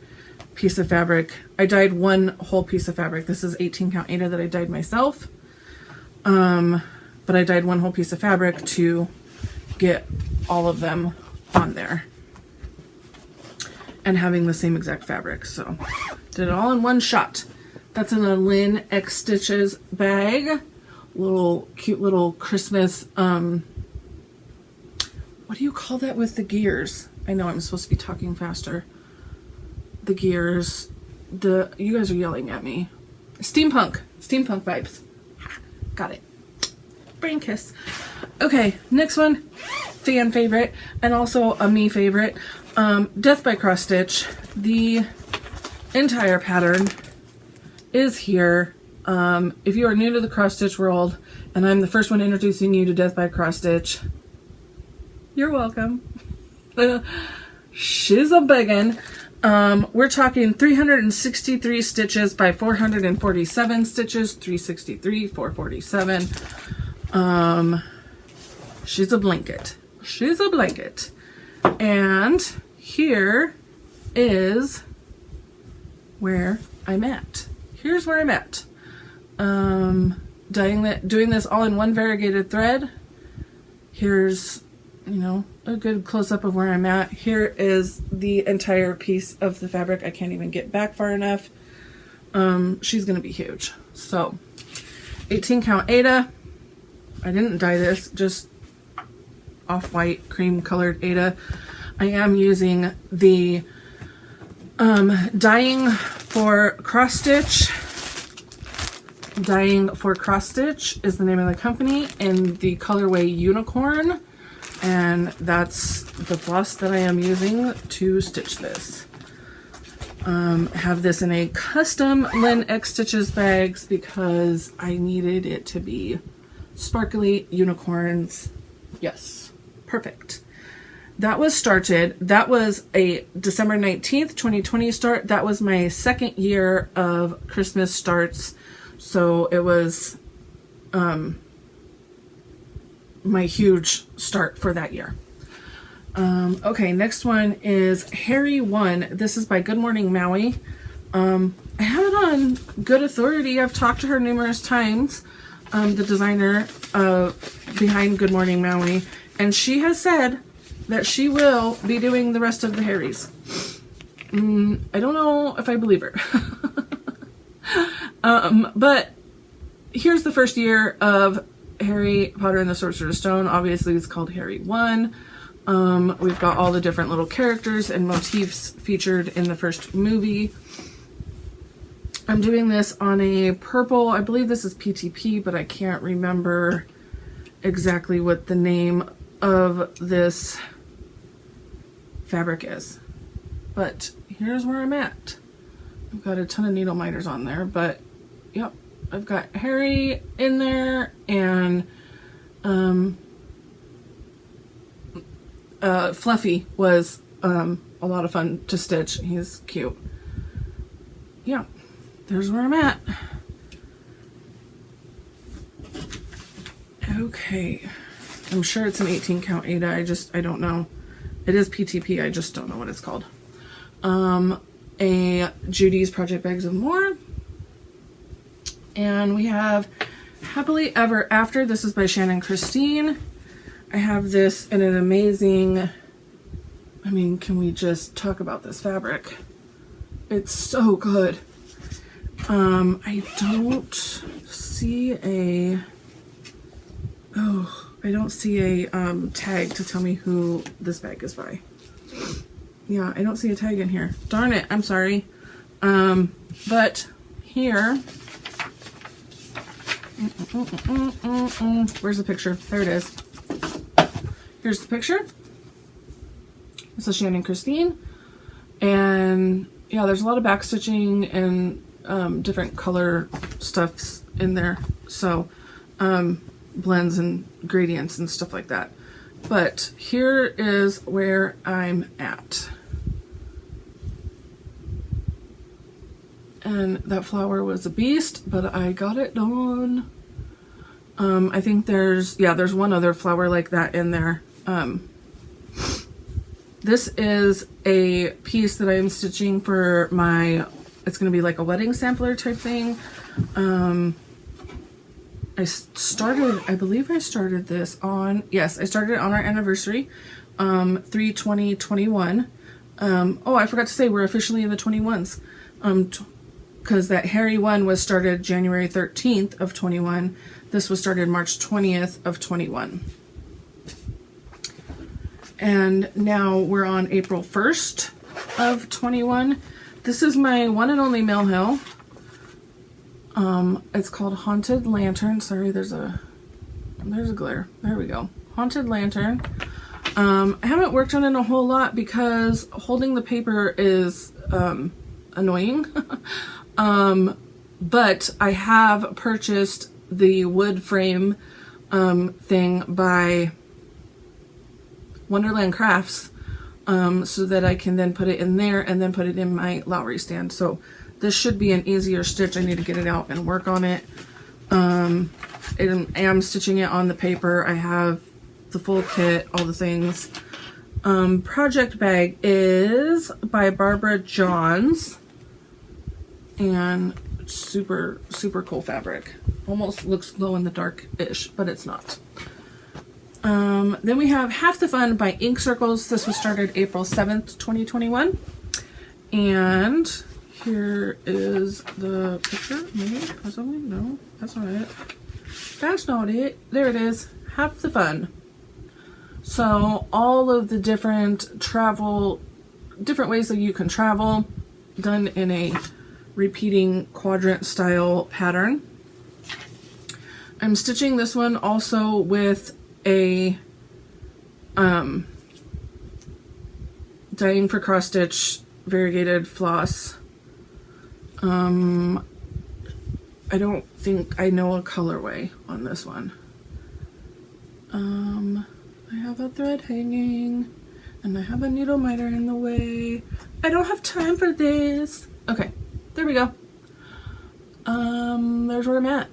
piece of fabric. I dyed one whole piece of fabric. This is 18 count Aida that I dyed myself. But I dyed one whole piece of fabric to get all of them on there. And having the same exact fabric. So did it all in one shot. That's in a Lynn X Stitches bag. Little cute little Christmas, what do you call that with the gears? I know I'm supposed to be talking faster. The gears, you guys are yelling at me. Steampunk vibes. Got it. Brain kiss. Okay, next one, fan favorite, and also a me favorite. Death by Cross Stitch. The entire pattern is here. If you are new to the cross stitch world, and I'm the first one introducing you to Death by Cross Stitch, you're welcome. She's a biggin'. We're talking 363 stitches by 447 stitches, 363, 447. She's a blanket. She's a blanket. And here is where I'm at. Here's where I'm at. Doing this all in one variegated thread. Here's, you know, a good close-up of where I'm at. Here is the entire piece of the fabric. I can't even get back far enough. She's gonna be huge. So 18 count Aida. I didn't dye this, just off-white cream colored Aida. I am using the Dyeing for Cross Stitch. Dyeing for Cross Stitch is the name of the company, in the colorway Unicorn, and that's the floss that I am using to stitch this. Have this in a custom Lynn X Stitches bags because I needed it to be sparkly unicorns. Yes, perfect. That was started. That was a December 19th, 2020 start. That was my second year of Christmas starts. So it was my huge start for that year. Okay, next one is Harry 1. This is by Good Morning Maui. I have it on good authority. I've talked to her numerous times, the designer behind Good Morning Maui, and she has said that she will be doing the rest of the Harrys. I don't know if I believe her. But here's the first year of Harry Potter and the Sorcerer's Stone. Obviously it's called Harry 1. We've got all the different little characters and motifs featured in the first movie. I'm doing this on a purple, I believe this is PTP, but I can't remember exactly what the name of this fabric is. But here's where I'm at. I've got a ton of needle miters on there, but yep, I've got Harry in there, and Fluffy was a lot of fun to stitch. He's cute. Yeah, there's where I'm at. Okay, I'm sure it's an 18 count Ada. I don't know. It is PTP. I just don't know what it's called. A Judy's Project Bags of More. And we have Happily Ever After. This is by Shannon Christine. I have this in an amazing, I mean, can we just talk about this fabric? It's so good. I don't see a, I don't see a tag to tell me who this bag is by. Yeah, I don't see a tag in here. Darn it, I'm sorry. But here, where's the picture? There it is. Here's the picture. This is Shannon Christine. And yeah, there's a lot of back stitching and different color stuffs in there. So blends and gradients and stuff like that. But here is where I'm at. And that flower was a beast, but I got it done. I think there's one other flower like that in there. This is a piece that I'm stitching for my, it's going to be like a wedding sampler type thing. I believe I started this on, yes, I started it on our anniversary, 3/20/21. Oh, I forgot to say we're officially in the 21s, because that Harry one was started January 13th of 21. This was started March 20th of 21. And now we're on April 1st of 21. This is my one and only Mill Hill. It's called Haunted Lantern. Sorry, there's a glare. There we go. Haunted Lantern. I haven't worked on it a whole lot because holding the paper is annoying. But I have purchased the wood frame thing by Wonderland Crafts, so that I can then put it in there and then put it in my Lowry stand. So this should be an easier stitch. I need to get it out and work on it. I am stitching it on the paper. I have the full kit, all the things. Project bag is by Barbara Johns, and super cool fabric. Almost looks glow in the dark-ish, but it's not. Then we have Half the Fun by Ink Circles. This was started April 7th, 2021. And here is the picture. Maybe, possibly, no, that's not it. That's not it. There it is. Half the Fun. So all of the different ways that you can travel, done in a repeating quadrant style pattern. I'm stitching this one also with a Dying for Cross Stitch variegated floss. I don't think I know a colorway on this one. I have a thread hanging and I have a needle miter in the way. I don't have time for this. Okay, there we go. There's where I'm at.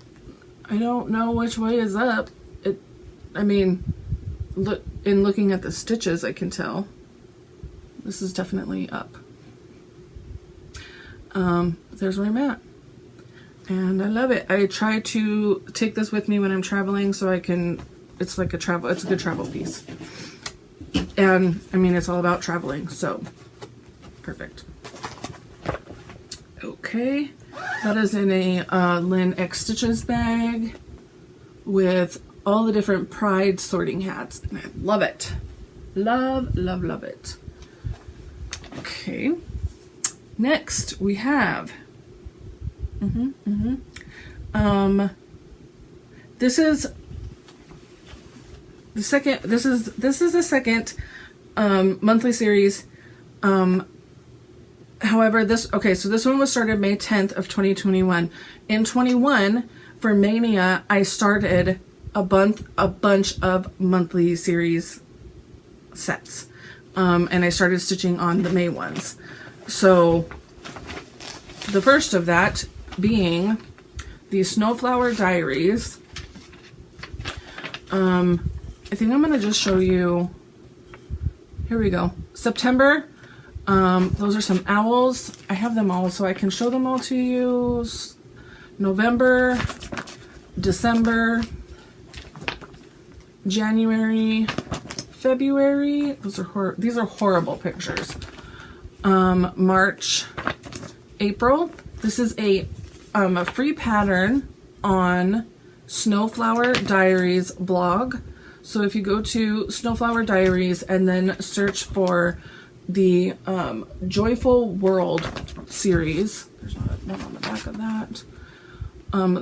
I don't know which way is up. I mean, looking at the stitches, I can tell this is definitely up. There's where I'm at, and I love it. I try to take this with me when I'm traveling, so I can. It's like it's a good travel piece, and I mean, it's all about traveling, so perfect. Okay, that is in a Lynn X Stitches bag with all the different Pride sorting hats. And I love it. Love, love, love it. Okay. Next we have this is the second the second monthly series. However, so this one was started May 10th of 2021. In 21, for Mania, I started a bunch of monthly series sets. And I started stitching on the May ones. So the first of that being the Snowflower Diaries. I think I'm going to just show you. Here we go. September. Those are some owls. I have them all so I can show them all to you. November, December, January, February. These are horrible pictures. March, April. This is a free pattern on Snowflower Diaries blog. So if you go to Snowflower Diaries and then search for the Joyful World series, there's not one on the back of that.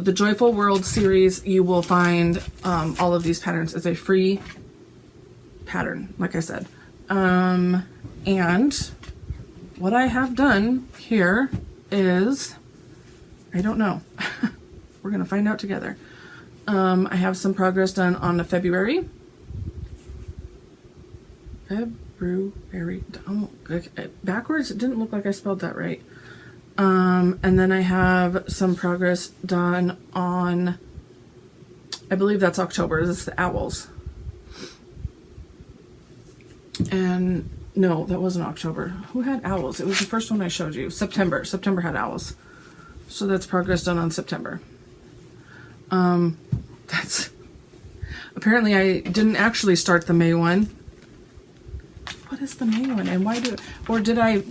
The Joyful World series, you will find all of these patterns as a free pattern, like I said. And what I have done here is, I don't know. We're going to find out together. I have some progress done on the February. Oh, backwards, it didn't look like I spelled that right. And then I have some progress done on, I believe that's October. This is the owls. And no, that wasn't October. Who had owls? It was the first one I showed you. September. September had owls. So that's progress done on September. That's apparently I didn't actually start the May one. What is the May one? And why did I,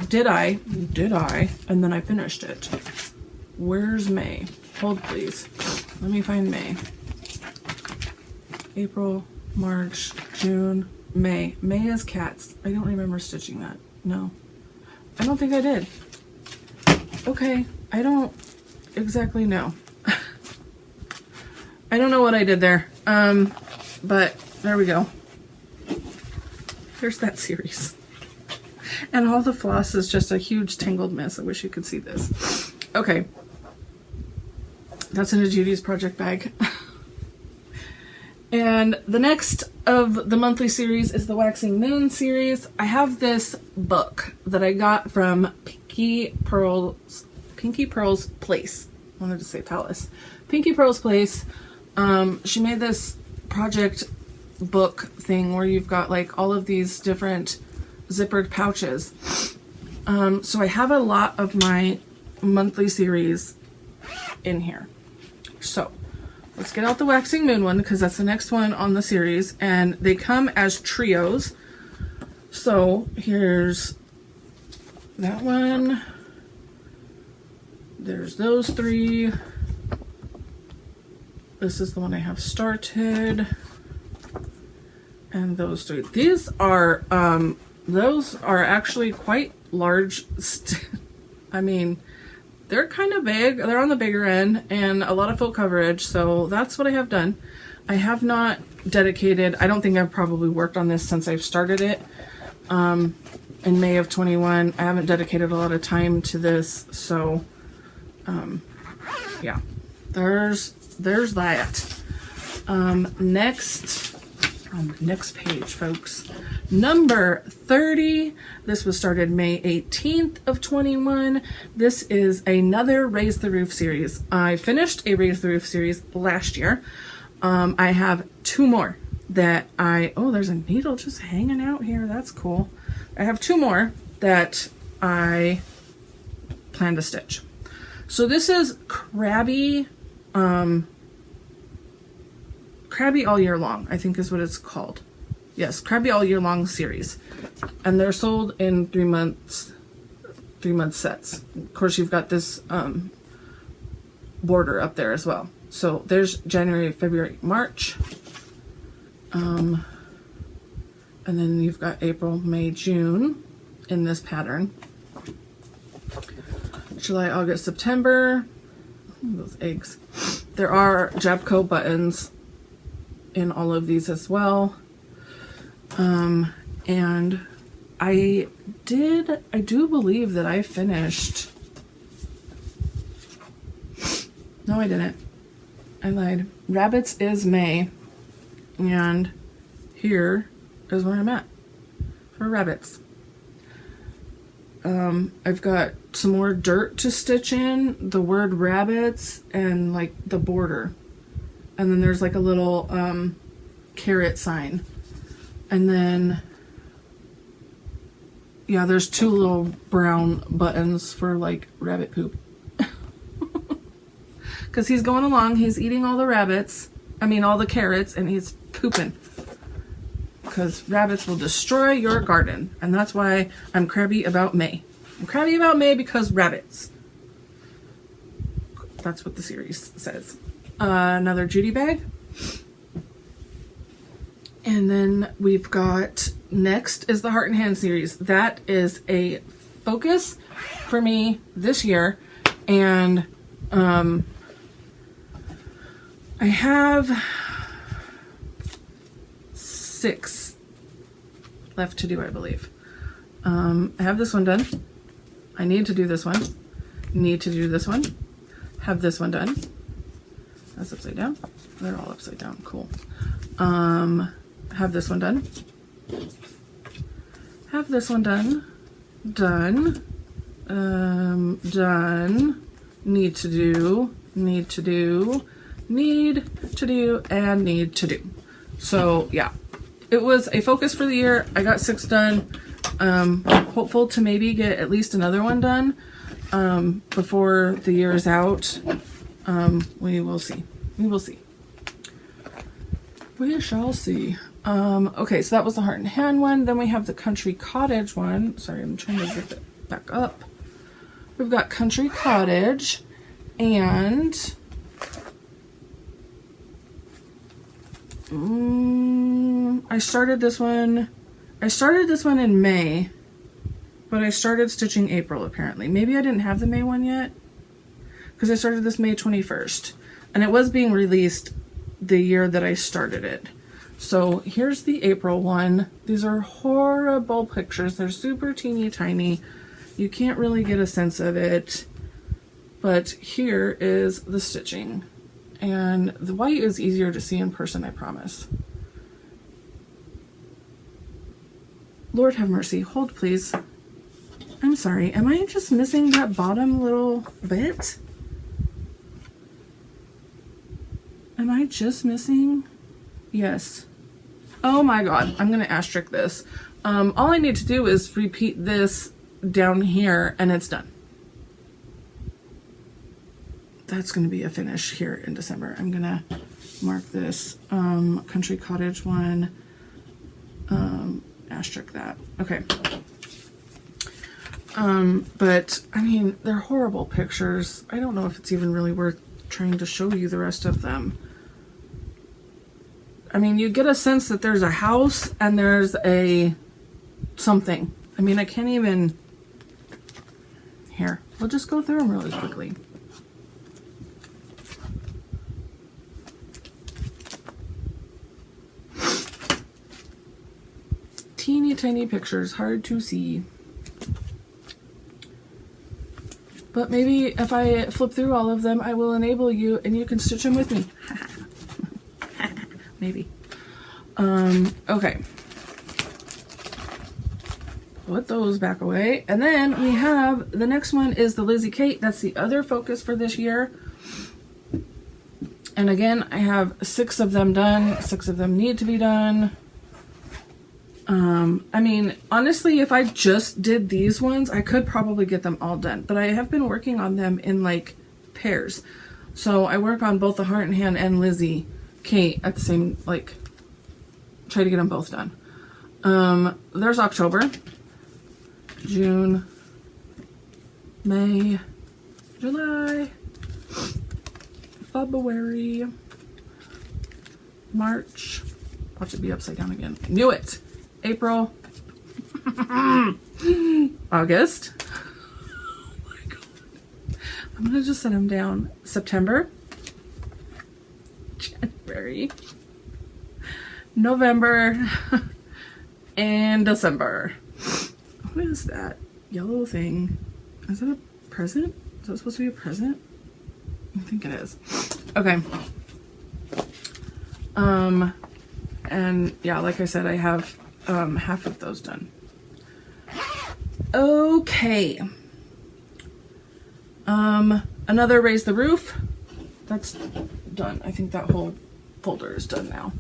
and then I finished it. Where's May? Hold please. Let me find May. April, March, June, May. May is cats. I don't remember stitching that. No. I don't think I did. Okay. I don't exactly know. I don't know what I did there. But there we go. There's that series. And all the floss is just a huge tangled mess. I wish you could see this. Okay. That's in a Judy's project bag. And the next of the monthly series is the Waxing Moon series. I have this book that I got from Pinky Pearl's Place. I wanted to say Palace. Pinky Pearl's Place. She made this project book thing where you've got like all of these different zippered pouches. So I have a lot of my monthly series in here. So let's get out the Waxing Moon one because that's the next one on the series, and they come as trios. So here's that one. There's those three. This is the one I have started. And those three. These are, those are actually quite large. I mean, they're kind of big. They're on the bigger end and a lot of full coverage. So that's what I have done. I have not dedicated, I don't think I've probably worked on this since I've started it. In May of 21, I haven't dedicated a lot of time to this. So, yeah, there's that. Next, on the next page, folks, number 30. This was started May 18th of 21. This is another Raise the Roof series. I finished a Raise the Roof series last year. I have two more that oh, there's a needle just hanging out here. That's cool. I have two more that I plan to stitch. So this is Crabby, Crabby All Year Long, I think is what it's called. Yes, Crabby All Year Long series. And they're sold in 3 months 3-month sets. Of course, you've got this border up there as well. So there's January, February, March. And then you've got April, May, June in this pattern. July, August, September. Those eggs. There are Jabco buttons in all of these as well. And I do believe that I finished. No, I didn't. I lied. Rabbits is May. And here is where I'm at for rabbits. I've got some more dirt to stitch in, the word rabbits, and like the border. And then there's like a little carrot sign. And then, yeah, there's 2 little brown buttons for like rabbit poop. Because he's going along, he's eating all the rabbits, all the carrots, and he's pooping. Because rabbits will destroy your garden. And that's why I'm crabby about May. I'm crabby about May because rabbits. That's what the series says. Another Judy bag. And then we've got, next is the Heart and Hand series. That is a focus for me this year. And I have 6 left to do, I believe. I have this one done. I need to do this one. Need to do this one. Have this one done. That's upside down. They're all upside down. Cool. Have this one done. Have this one done. Done. Done. Need to do. Need to do. Need to do. And need to do. So, yeah. It was a focus for the year. I got 6 done. Hopeful to maybe get at least another one done before the year is out. We will see. We will see. We shall see. Okay, so that was the Heart and Hand one. Then we have the Country Cottage one. Sorry, I'm trying to zip it back up. We've got Country Cottage, and I started this one in May, but I started stitching April apparently. Maybe I didn't have the May one yet, because I started this May 21st, and it was being released the year that I started it. So here's the April one. These are horrible pictures. They're super teeny tiny. You can't really get a sense of it, but here is the stitching. And the white is easier to see in person, I promise. Lord have mercy. Hold, please. I'm sorry. Am I just missing that bottom little bit? Am I just missing? Yes. Oh my god. I'm going to asterisk this. All I need to do is repeat this down here and it's done. That's going to be a finish here in December. I'm going to mark this Country Cottage one. Asterisk that. Okay. But I mean, they're horrible pictures. I don't know if it's even really worth trying to show you the rest of them. I mean, you get a sense that there's a house and there's a something. I mean, I can't even. Here, we'll just go through them really quickly. Teeny tiny pictures, hard to see. But maybe if I flip through all of them, I will enable you and you can stitch them with me. Maybe. Okay. Put those back away. And then we have, the next one is the Lizzie Kate. That's the other focus for this year. And again, I have 6 of them done. 6 of them need to be done. I mean, honestly, if I just did these ones, I could probably get them all done. But I have been working on them in like pairs. So I work on both the Heart and Hand and Lizzie Kate at the same, like, try to get them both done. There's October, June, May, July, February, March. Watch it be upside down again. I knew it. April, August. Oh my God. I'm gonna just set them down. September, January, November, and December. What is that yellow thing? Is that a present? Is that supposed to be a present? I think it is. Okay. And yeah, like I said, I have half of those done. Okay. Another Raise the Roof. That's done. I think that whole folder is done now.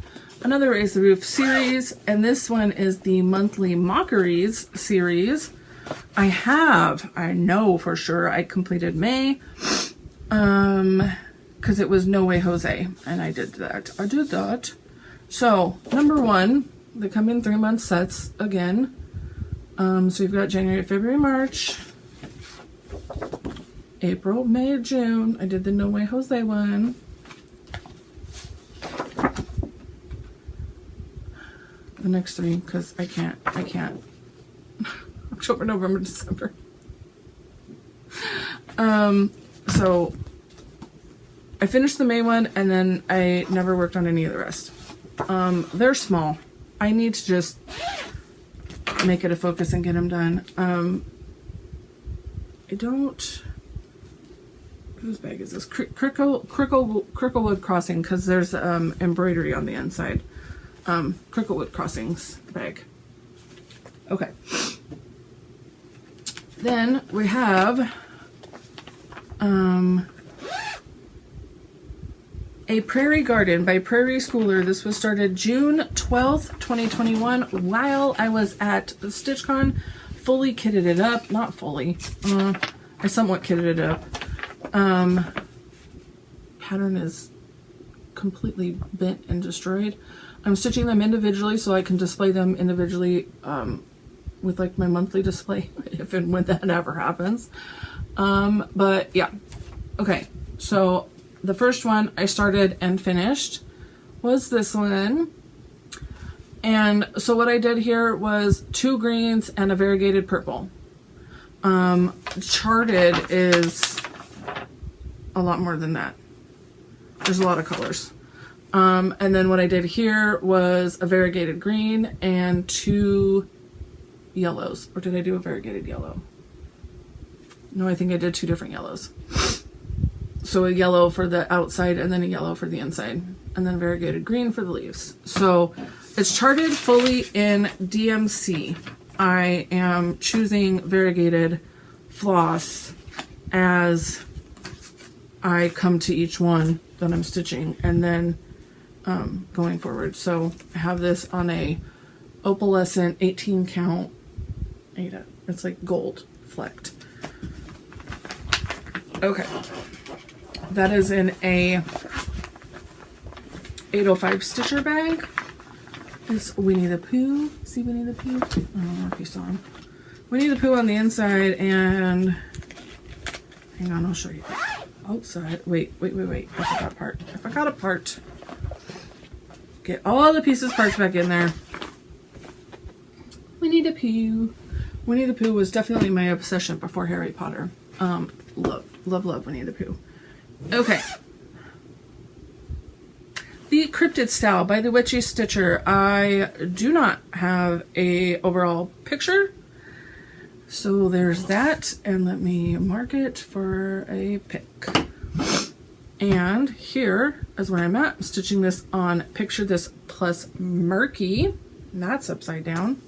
Another Raise the Roof series, and this one is the Monthly Mockeries series. I know for sure I completed May, because it was No Way Jose, and I did that. So, number one, they come in 3-month sets again. So you've got January, February, March, April, May, June. I did the No Way Jose one. The next 3, because I can't. October, November, December. So I finished the May one, and then I never worked on any of the rest. They're small. I need to just make it a focus and get them done. I don't... Whose bag is this? Cricklewood Crossing, because there's embroidery on the inside. Cricklewood Crossings bag. Okay. Then we have A Prairie Garden by Prairie Schooler. This was started June 12th, 2021, while I was at StitchCon. Fully kitted it up. Not fully. I somewhat kitted it up. Pattern is completely bent and destroyed. I'm stitching them individually so I can display them individually with like my monthly display if and when that ever happens. But yeah. Okay. So the first one I started and finished was this one. And so what I did here was 2 greens and a variegated purple. Charted is a lot more than that. There's a lot of colors. And then what I did here was a variegated green and 2 yellows. Or did I do a variegated yellow? No, I think I did 2 different yellows. So a yellow for the outside and then a yellow for the inside. And then variegated green for the leaves. So it's charted fully in DMC. I am choosing variegated floss as I come to each one that I'm stitching, and then going forward. So I have this on a opalescent 18 count Ada. It's like gold flecked. Okay. That is in a 805 stitcher bag. It's Winnie the Pooh. See Winnie the Pooh? I don't know if you saw him. Winnie the Pooh on the inside, and hang on, I'll show you. Outside. Wait. I forgot a part. Get all the pieces parts back in there. Winnie the Pooh. Winnie the Pooh was definitely my obsession before Harry Potter. Love Winnie the Pooh. Okay. The Cryptid Style by the Witchy Stitcher. I do not have a overall picture. So there's that, and let me mark it for a pick. And here is where I'm at. I'm stitching this on Picture This plus Murky. And that's upside down.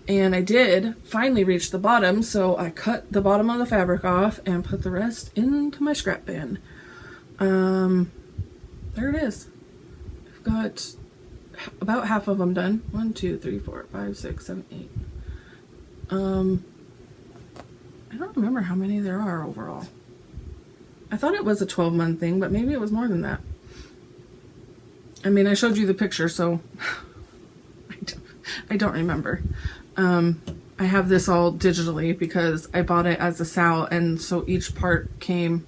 And I did finally reach the bottom, so I cut the bottom of the fabric off and put the rest into my scrap bin. There it is. I've got about half of them done. 1, 2, 3, 4, 5, 6, 7, 8. I don't remember how many there are overall. I thought it was a 12-month thing, but maybe it was more than that. I mean, I showed you the picture, so I don't remember. I I have this all digitally because I bought it as a SAL, and so each part came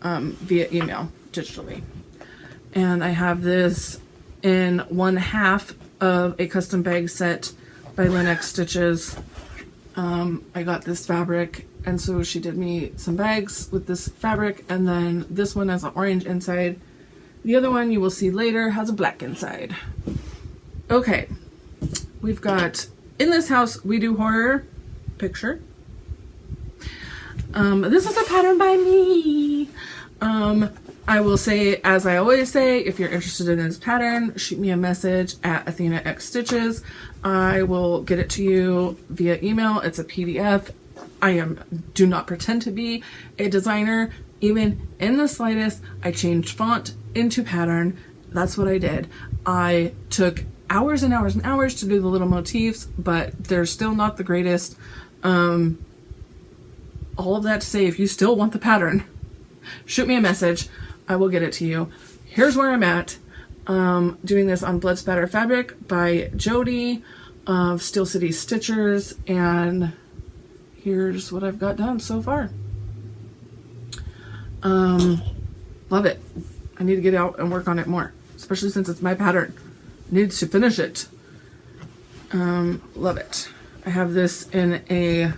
via email digitally. And I have this in 1/2 of a custom bag set by Linux Stitches. I got this fabric, and so she did me some bags with this fabric, and then this one has an orange inside. The other one you will see later has a black inside. Okay, we've got In This House We Do Horror picture. This is a pattern by me. I will say, as I always say, if you're interested in this pattern, shoot me a message at Athena X Stitches. I will get it to you via email. It's a PDF. Do not pretend to be a designer, even in the slightest. I changed font into pattern. That's what I did. I took hours and hours and hours to do the little motifs, but they're still not the greatest. All of that to say, if you still want the pattern, shoot me a message. I will get it to you. Here's where I'm at. Doing this on Blood Spatter Fabric by Jody of Steel City Stitchers, and here's what I've got done so far. Love it. I need to get out and work on it more, especially since it's my pattern. Needs to finish it. Love it. I have this in a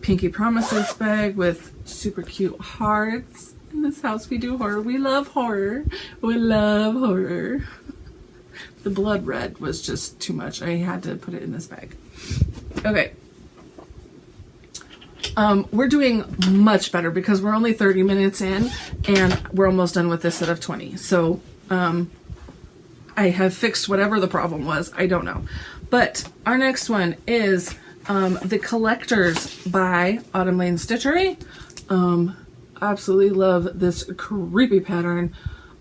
Pinky Promises bag with super cute hearts. In This House We Do Horror. We love horror. We love horror. The blood red was just too much. I had to put it in this bag. Okay. We're doing much better because we're only 30 minutes in and we're almost done with this set of 20. So I have fixed whatever the problem was. I don't know. But our next one is The Collectors by Autumn Lane Stitchery. Absolutely love this creepy pattern.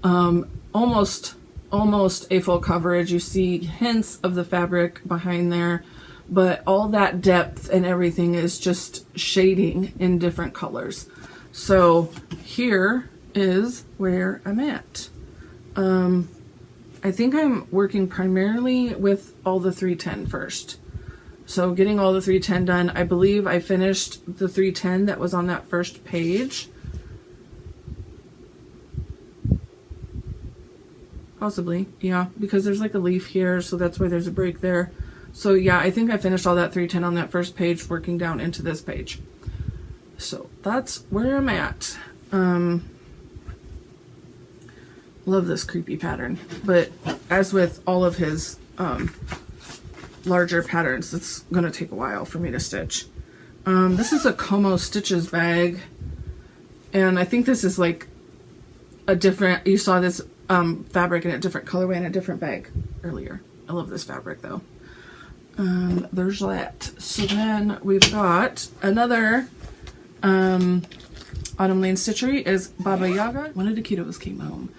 Almost a full coverage. You see hints of the fabric behind there, but all that depth and everything is just shading in different colors. So here is where I'm at. I think I'm working primarily with all the 310 first. So getting all the 310 done. I believe I finished the 310 that was on that first page. Possibly, yeah, because there's like a leaf here, so that's why there's a break there. So yeah, I think I finished all that 310 on that first page, working down into this page. So that's where I'm at. Love this creepy pattern, but as with all of his larger patterns, it's gonna take a while for me to stitch. This is a Como Stitches bag, and I think this is like a different, you saw this fabric in a different colorway in a different bag earlier. I love this fabric though. There's that. So then we've got another Autumn Lane Stitchery is Baba Yaga. One of the kiddos came home.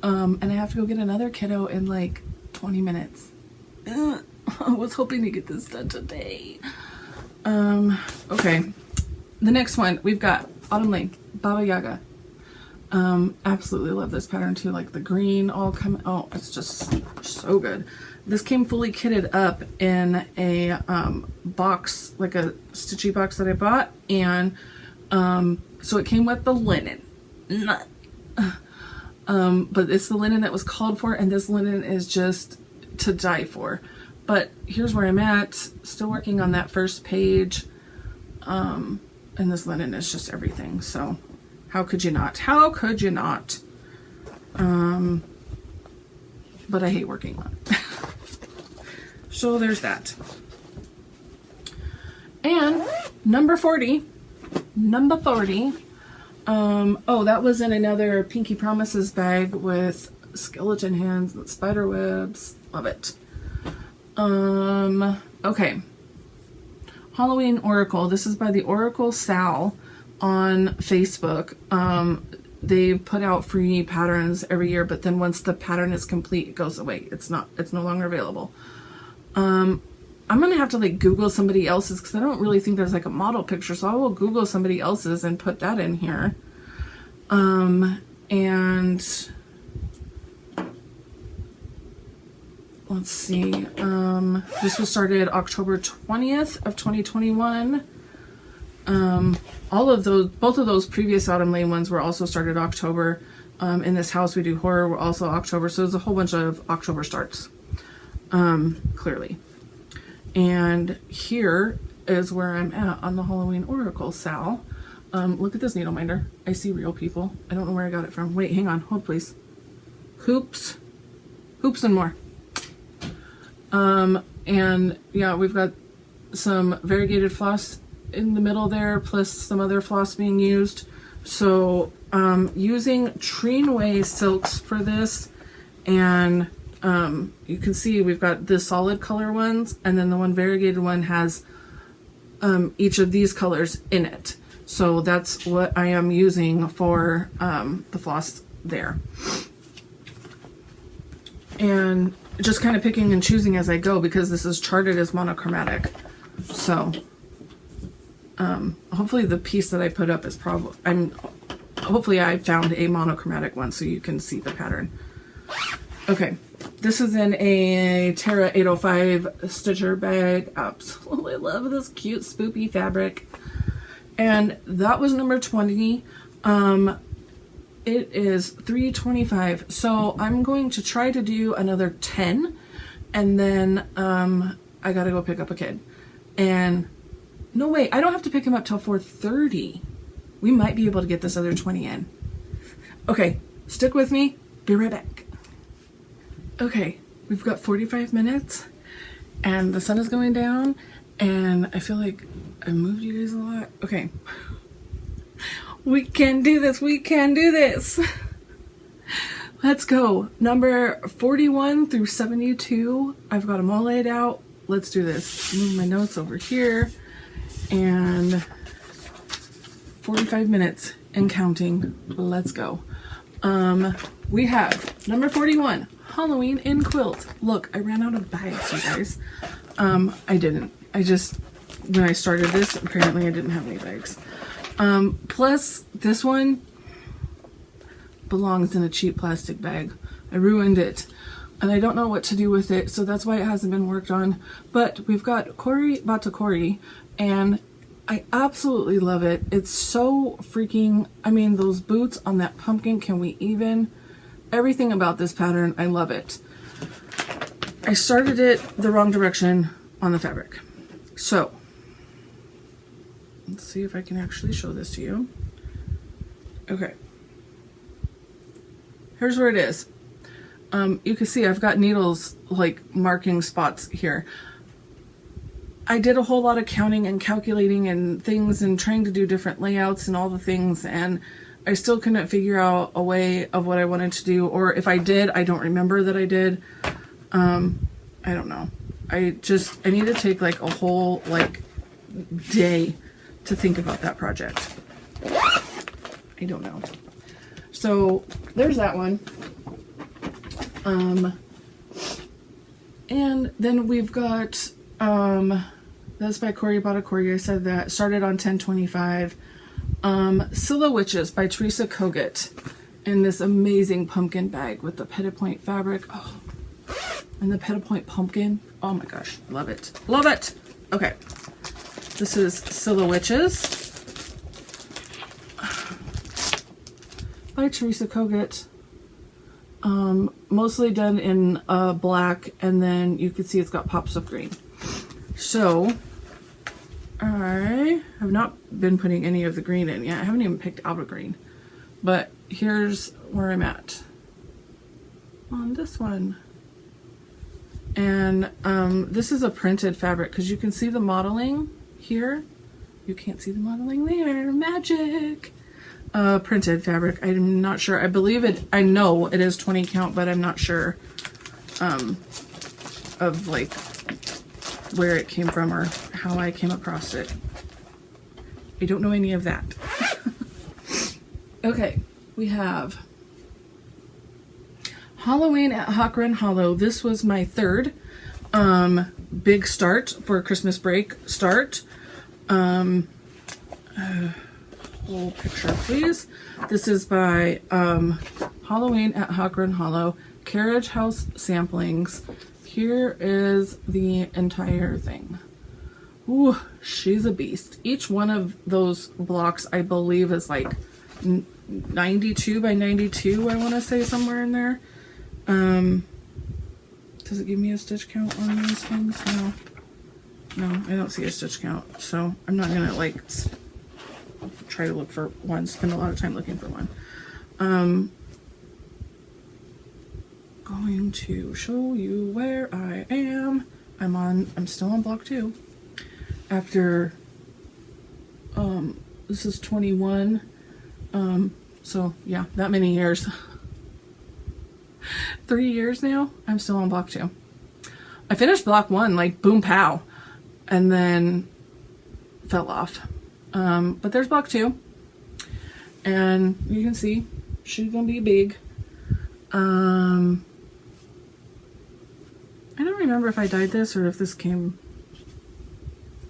And I have to go get another kiddo in like 20 minutes. I was hoping to get this done today. Okay. The next one, we've got Autumn Lane, Baba Yaga. Absolutely love this pattern too. Like the green all come, oh, it's just so good. This came fully kitted up in a box, like a stitchy box that I bought. And so it came with the linen. But it's the linen that was called for, and this linen is just to die for. But here's where I'm at, still working on that first page. And this linen is just everything. So how could you not? How could you not? But I hate working on it. So there's that. And number 40. Oh, that was in another Pinky Promises bag with skeleton hands and spider webs. Love it. Okay. Halloween Oracle. This is by the Oracle Sal on Facebook. They put out free patterns every year, but then once the pattern is complete, it goes away. It's no longer available. I'm gonna have to like Google somebody else's because I don't really think there's like a model picture, so I will Google somebody else's and put that in here. And let's see, this was started October 20th of 2021. All of those, both of those previous Autumn Lane ones were also started October. In this house we do horror, we're also October, so there's a whole bunch of October starts, clearly. And here is where I'm at on the Halloween Oracle, Sal. Look at this needle minder. I see real people. I don't know where I got it from. Wait, hang on, hold please. Hoops and more. And yeah, we've got some variegated floss in the middle there, plus some other floss being used. So using Treenway silks for this, and you can see we've got the solid color ones, and then the one variegated one has each of these colors in it. So that's what I am using for the floss there. And just kind of picking and choosing as I go, because this is charted as monochromatic. So hopefully the piece that I put up is hopefully I found a monochromatic one so you can see the pattern. Okay, this is in a Terra 805 stitcher bag. Absolutely love this cute spoopy fabric. And that was number 20. It is $3.25. So I'm going to try to do another 10, and then I gotta go pick up a kid. And no, wait, I don't have to pick him up till 4:30. We might be able to get this other 20 in. Okay, stick with me. Be right back. Okay, we've got 45 minutes and the sun is going down, and I feel like I moved you guys a lot. Okay. We can do this. We can do this. Let's go. Number 41 through 72. I've got them all laid out. Let's do this. Move my notes over here. And 45 minutes and counting. Let's go. We have number 41, Halloween in quilt. Look, I ran out of bags, you guys. I didn't. When I started this, apparently I didn't have any bags. Plus this one belongs in a cheap plastic bag. I ruined it and I don't know what to do with it, so that's why it hasn't been worked on. But we've got Kori Batakori, and I absolutely love it. It's so freaking, I mean, those boots on that pumpkin, can we even? Everything about this pattern, I love it. I started it the wrong direction on the fabric. So, let's see if I can actually show this to you. Okay. Here's where it is. You can see I've got needles like marking spots here. I did a whole lot of counting and calculating and things and trying to do different layouts and all the things, and I still couldn't figure out a way of what I wanted to do, or if I did, I don't remember that I did. I don't know. I need to take like a whole day to think about that project. I don't know. So there's that one. And then we've got that's by Kori Batakori. I said that started on 10/25. Scylla Witches by Teresa Kogut in this amazing pumpkin bag with the petit point fabric. Oh, and the petit point pumpkin. Oh my gosh, love it. Love it. Okay. This is Scylla Witches by Teresa Kogut. Mostly done in black, and then you can see it's got pops of green. So I have not been putting any of the green in yet. I haven't even picked out a green, but here's where I'm at on this one. And this is a printed fabric, because you can see the modeling here. You can't see the modeling there. Magic. Printed fabric. I'm not sure. I believe it. I know it is 20 count, but I'm not sure of like where it came from or how I came across it. I don't know any of that. Okay, we have Halloween at Hawk Run Hollow. This was my third big start for Christmas break start. Whole picture, please. This is by Halloween at Hawk Run Hollow, Carriage House Samplings. here is the entire thing. Ooh, she's a beast. Each one of those blocks, I believe, is like 92 by 92, I want to say, somewhere in there. Does it give me a stitch count on these things? No, I don't see a stitch count, so I'm not gonna like try to look for one, spend a lot of time looking for one. Going to show you where I am. I'm still on block 2 after this is 21, so yeah, that many years. 3 years now, I'm still on block 2. I finished block 1 like boom pow, and then fell off. But there's block 2, and you can see she's gonna be big. I don't remember if I dyed this or if this came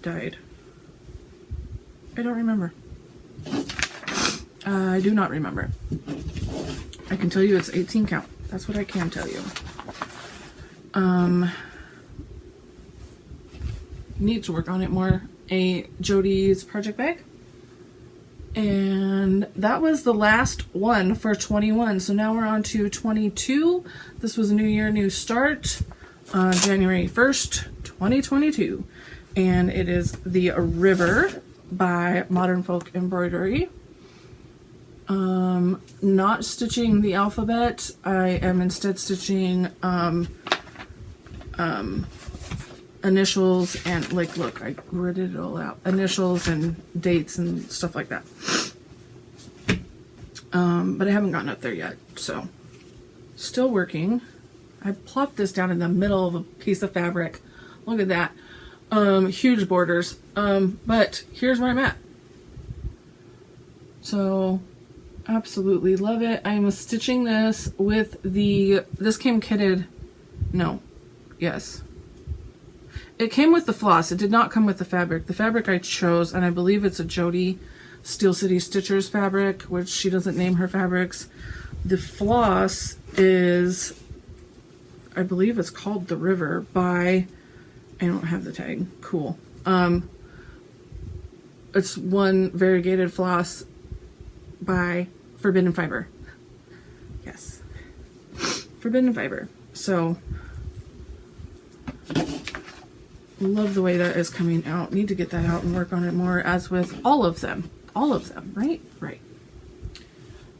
dyed. I don't remember. I do not remember. I can tell you it's 18 count. That's what I can tell you. Need to work on it more. A Jody's project bag. And that was the last one for 21. So now we're on to 22. This was a new year, new start. January 1st, 2022. And it is The River by Modern Folk Embroidery. Not stitching the alphabet. I am instead stitching initials and, like, look, I gridded it all out. Initials and dates and stuff like that. But I haven't gotten up there yet, so still working. I plopped this down in the middle of a piece of fabric. Look at that. Huge borders. But here's where I'm at. So absolutely love it. I'm stitching this with this came kitted. No. Yes. It came with the floss. It did not come with the fabric. The fabric I chose, and I believe it's a Jody Steel City Stitchers fabric, which she doesn't name her fabrics. The floss is, I believe it's called The River by, I don't have the tag. Cool. It's one variegated floss by Forbidden Fiber. Yes. Forbidden Fiber. So love the way that is coming out. Need to get that out and work on it more, as with all of them. All of them, right? Right.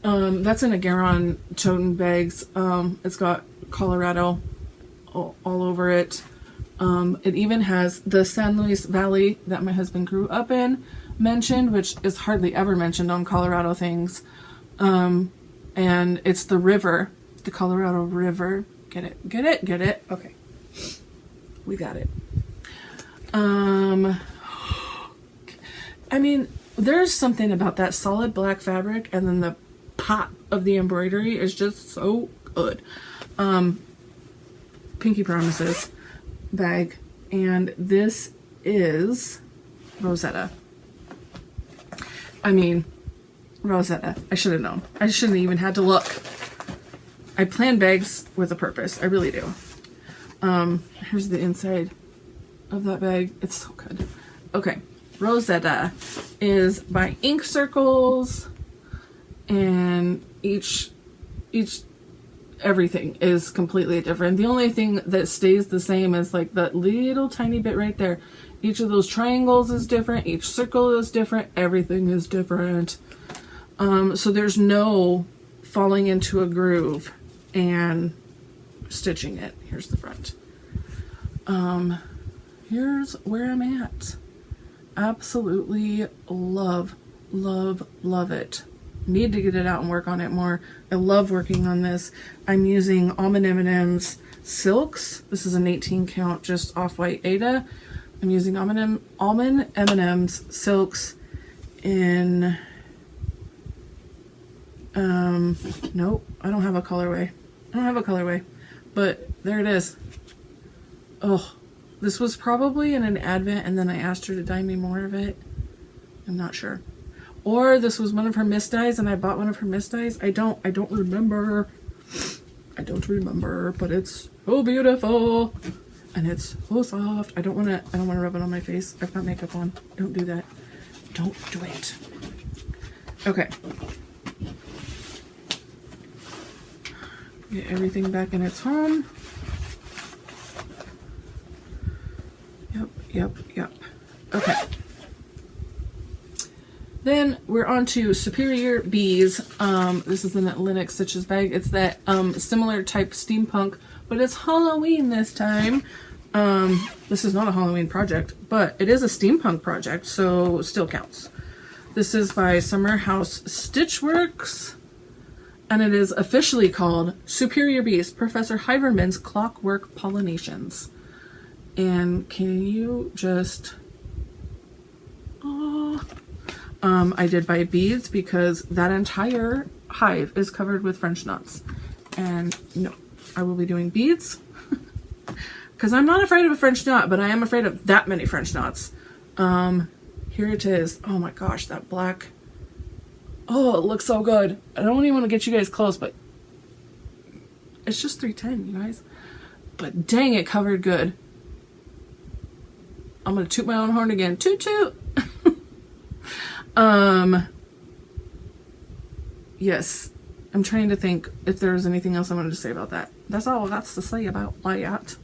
That's in a Garon toten bags. It's got Colorado all over it. It even has the San Luis Valley that my husband grew up in mentioned, which is hardly ever mentioned on Colorado things. And it's the river, the Colorado River. Get it? Get it? Get it? Okay. We got it. I mean, there's something about that solid black fabric and then the pop of the embroidery is just so good. Pinky Promises bag, and this is Rosetta. I mean, Rosetta. I should have known. I shouldn't have even had to look. I plan bags with a purpose. I really do. Here's the inside of that bag. It's so good. Okay. Rosetta is by Ink Circles, and each everything is completely different. The only thing that stays the same is like that little tiny bit right there. Each of those triangles is different. Each circle is different. Everything is different. So there's no falling into a groove and stitching it. Here's the front. Here's where I'm at. Absolutely love, love, love it. Need to get it out and work on it more. I love working on this. I'm using Almond M&M's Silks. This is an 18 count, just off-white Ada. I'm using Almond M&M's Silks in, nope, I don't have a colorway. But there it is. Oh, this was probably in an advent and then I asked her to dye me more of it. I'm not sure. Or this was one of her mist dyes and I bought one of her mist dyes. I don't remember. I don't remember, but it's so beautiful. And it's so soft. I don't want to rub it on my face. I've got makeup on. Don't do that. Don't do it. Okay. Get everything back in its home. Yep. Okay. Then we're on to Superior Bees. This is in that Linux Stitches bag. It's that similar type steampunk, but it's Halloween this time. This is not a Halloween project, but it is a steampunk project, so still counts. This is by Summer House Stitchworks, and it is officially called Superior Bees, Professor Hyverman's Clockwork Pollinations. And can you just... I did buy beads because that entire hive is covered with French knots. And no, I will be doing beads. Because I'm not afraid of a French knot, but I am afraid of that many French knots. Here it is. Oh my gosh, that black. Oh, it looks so good. I don't even want to get you guys close, but it's just 310, you guys. But dang, it covered good. I'm going to toot my own horn again. Toot toot! Yes. I'm trying to think if there's anything else I wanted to say about that. That's all that's to say about that.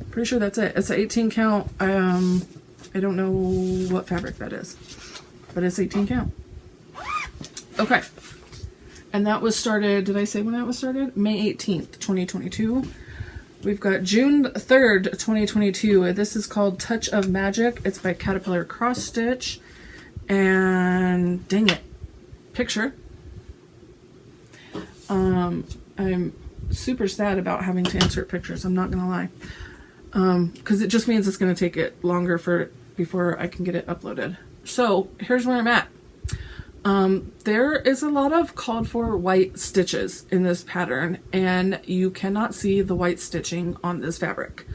Pretty sure that's it. It's an 18 count. I don't know what fabric that is, but it's 18 count. Okay. And that was started, did I say when that was started? May 18th, 2022. We've got June 3rd, 2022. This is called Touch of Magic. It's by Caterpillar Cross Stitch. And dang it. Picture. I'm super sad about having to insert pictures. I'm not going to lie. Because it just means it's going to take it longer before I can get it uploaded. So here's where I'm at. There is a lot of called for white stitches in this pattern, and you cannot see the white stitching on this fabric.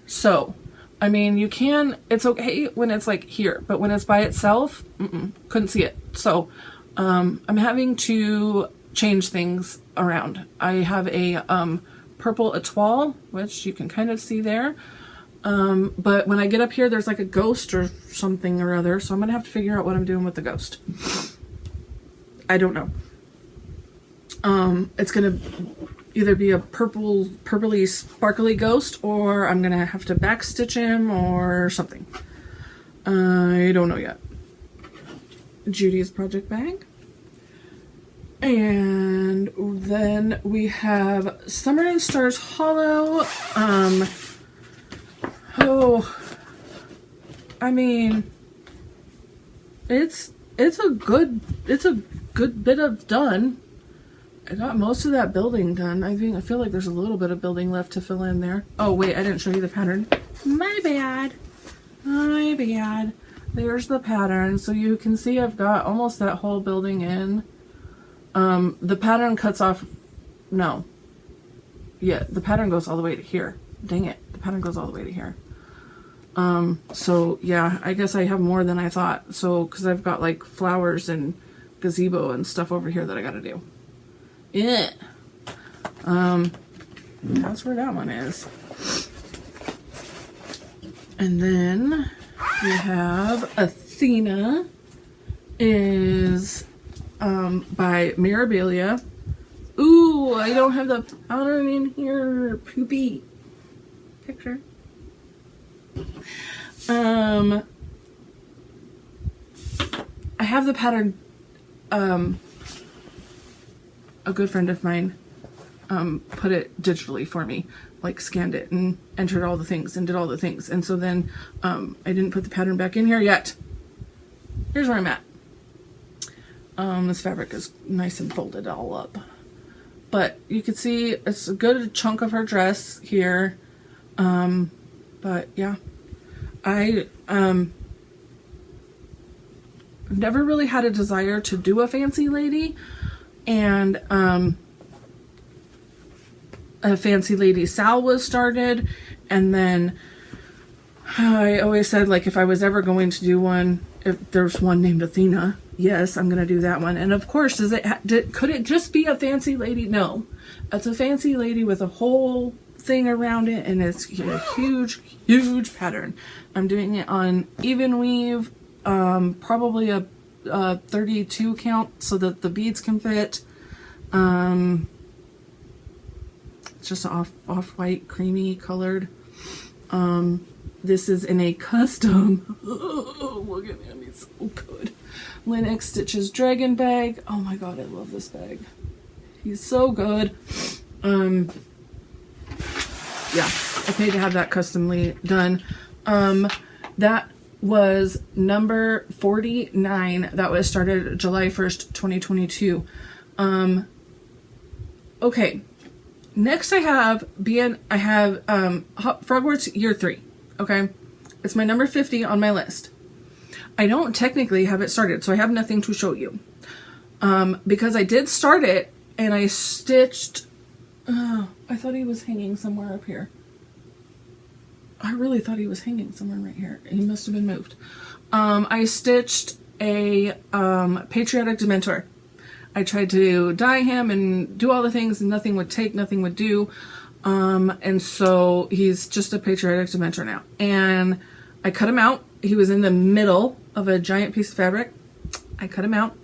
So, I mean, you can, it's okay when it's like here, but when it's by itself, couldn't see it. So, I'm having to change things around. I have a purple etoile, which you can kind of see there. But when I get up here, there's like a ghost or something or other, so I'm gonna have to figure out what I'm doing with the ghost. I don't know. It's gonna either be a purpley sparkly ghost, or I'm gonna have to backstitch him or something. I don't know yet. Judy's project bag. And then we have Summer and Stars Hollow. I mean, it's a good bit of done. I got most of that building done. I feel like there's a little bit of building left to fill in there. Oh wait, I didn't show you the pattern. My bad. There's the pattern. So you can see I've got almost that whole building in. The pattern cuts off. No. Yeah, the pattern goes all the way to here. Dang it. The pattern goes all the way to here. So yeah, I guess I have more than I thought. So, cause I've got like flowers and gazebo and stuff over here that I gotta do. Yeah. That's where that one is. And then we have Athena is, by Mirabilia. Ooh, I don't have the pattern in here. Poopy. Picture. I have the pattern. A good friend of mine put it digitally for me, like scanned it and entered all the things and did all the things. And so then I didn't put the pattern back in here yet. Here's where I'm at. This fabric is nice and folded all up. But you can see it's a good chunk of her dress here. But yeah, I never really had a desire to do a fancy lady, and a fancy lady Sal was started, and then I always said, like, if I was ever going to do one, if there's one named Athena, yes, I'm gonna do that one. And of course, could it just be a fancy lady? No. It's a fancy lady with a whole thing around it, and it's a huge pattern. I'm doing it on even weave, probably a 32 count so that the beads can fit. It's just off-white, creamy colored. This is in a custom, oh, look at him, he's so good. Linux Stitches Dragon bag. Oh my god, I love this bag. He's so good. Yeah, I paid to have that customly done. That was number 49. That was started July 1st, 2022. Okay. Next I have Frogwarts Year 3. Okay. It's my number 50 on my list. I don't technically have it started, so I have nothing to show you. Because I did start it and I stitched, I thought he was hanging somewhere up here. I really thought he was hanging somewhere right here. He must have been moved. I stitched a Patriotic Dementor. I tried to dye him and do all the things, and nothing would take, nothing would do. And so he's just a Patriotic Dementor now. And I cut him out. He was in the middle of a giant piece of fabric. I cut him out,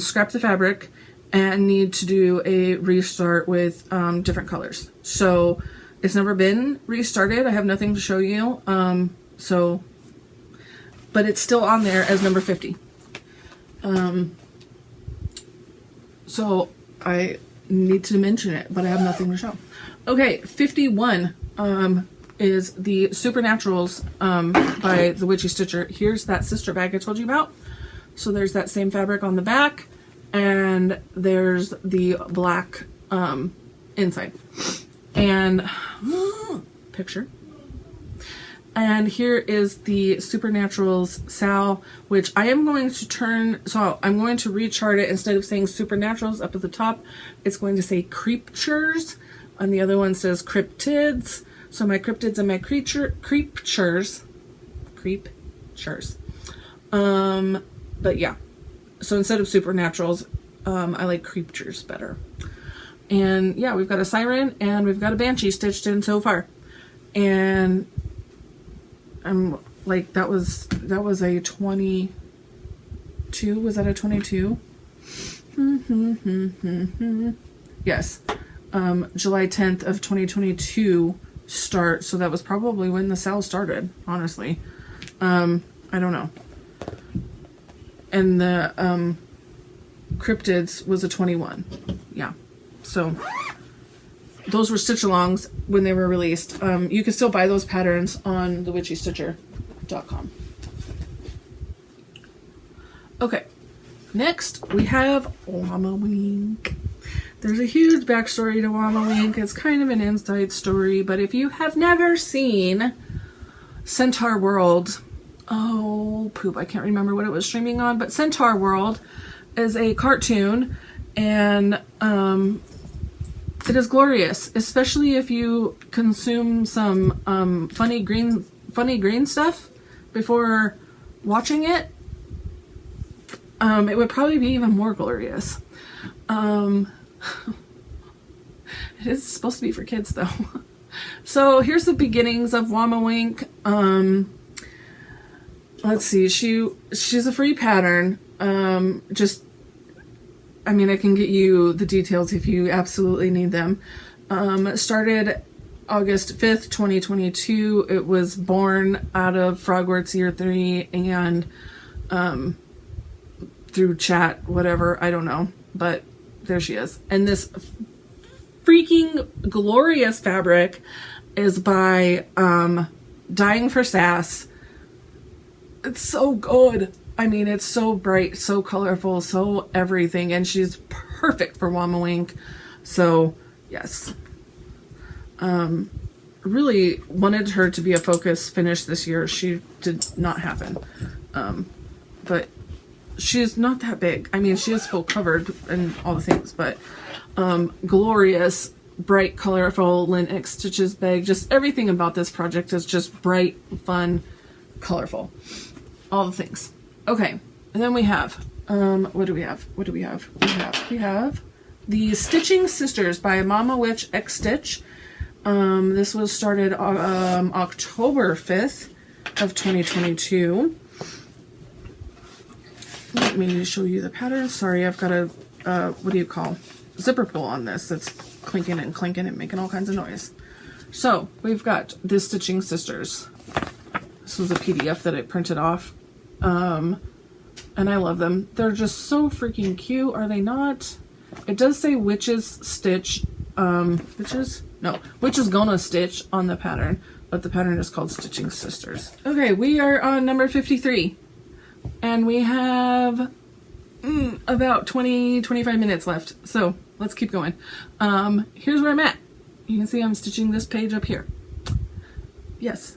scrapped the fabric, and need to do a restart with different colors. So it's never been restarted. I have nothing to show you. But it's still on there as number 50. So I need to mention it, but I have nothing to show. Okay, 51 is the Supernaturals by the Witchy Stitcher. Here's that sister bag I told you about. So there's that same fabric on the back, and there's the black inside. And picture. And here is the Supernaturals Sal, which I am going to turn, so I'm going to rechart it. Instead of saying Supernaturals up at the top, it's going to say Creatures, and the other one says Cryptids. So my Cryptids and my Creatures. But yeah, so instead of Supernaturals, I like Creatures better. And yeah, we've got a Siren and we've got a Banshee stitched in so far. And I'm like, that was a 22. Was that a 22? Yes. July 10th of 2022 start. So that was probably when the sale started, honestly. I don't know. And the Cryptids was a 21. Yeah. So those were stitch-alongs when they were released. You can still buy those patterns on thewitchystitcher.com. Okay, next we have Wama Wink. There's a huge backstory to Wama Wink. It's kind of an inside story, but if you have never seen Centaur World, oh poop, I can't remember what it was streaming on, but Centaur World is a cartoon, and it is glorious, especially if you consume some funny green stuff before watching it. It would probably be even more glorious. It is supposed to be for kids, though. So here's the beginnings of Wama Wink. Let's see. She's a free pattern. I mean, I can get you the details if you absolutely need them. Started August 5th, 2022. It was born out of Frogwarts Year 3 and through chat, whatever, I don't know. But there she is. And this freaking glorious fabric is by Dying for Sass. It's so good. I mean, it's so bright, so colorful, so everything, and she's perfect for Wama Wink. So, yes. Really wanted her to be a focus finish this year. She did not happen. But she's not that big. I mean, she is full covered and all the things, but glorious, bright, colorful Linux Stitches bag. Just everything about this project is just bright, fun, colorful. All the things. Okay, and then we have, what do we have? We have the Stitching Sisters by Mama Witch X Stitch. This was started October 5th of 2022. Let me show you the pattern. Sorry, I've got a, what do you call, zipper pull on this. It's clinking and clinking and making all kinds of noise. So, we've got the Stitching Sisters. This was a PDF that I printed off. And I love them. They're just so freaking cute, are they not? It does say Witch's Stitch, Witch is Gonna Stitch on the pattern, but the pattern is called Stitching Sisters. Okay, we are on number 53, and we have about 20-25 minutes left, so let's keep going. Here's where I'm at. You can see I'm stitching this page up here. Yes,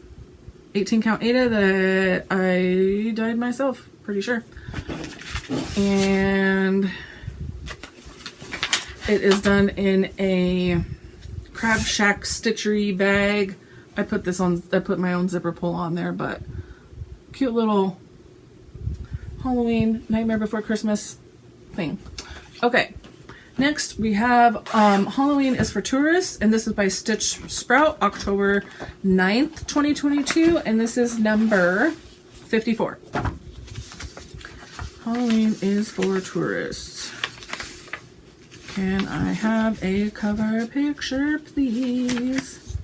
18 count Ada that I dyed myself, pretty sure. And it is done in a Crab Shack Stitchery bag. I put my own zipper pull on there, but cute little Halloween, Nightmare Before Christmas thing. Okay, next we have Halloween is for Tourists, and this is by Stitch Sprout, October 9th, 2022, and this is number 54. Halloween is for Tourists. Can I have a cover picture, please?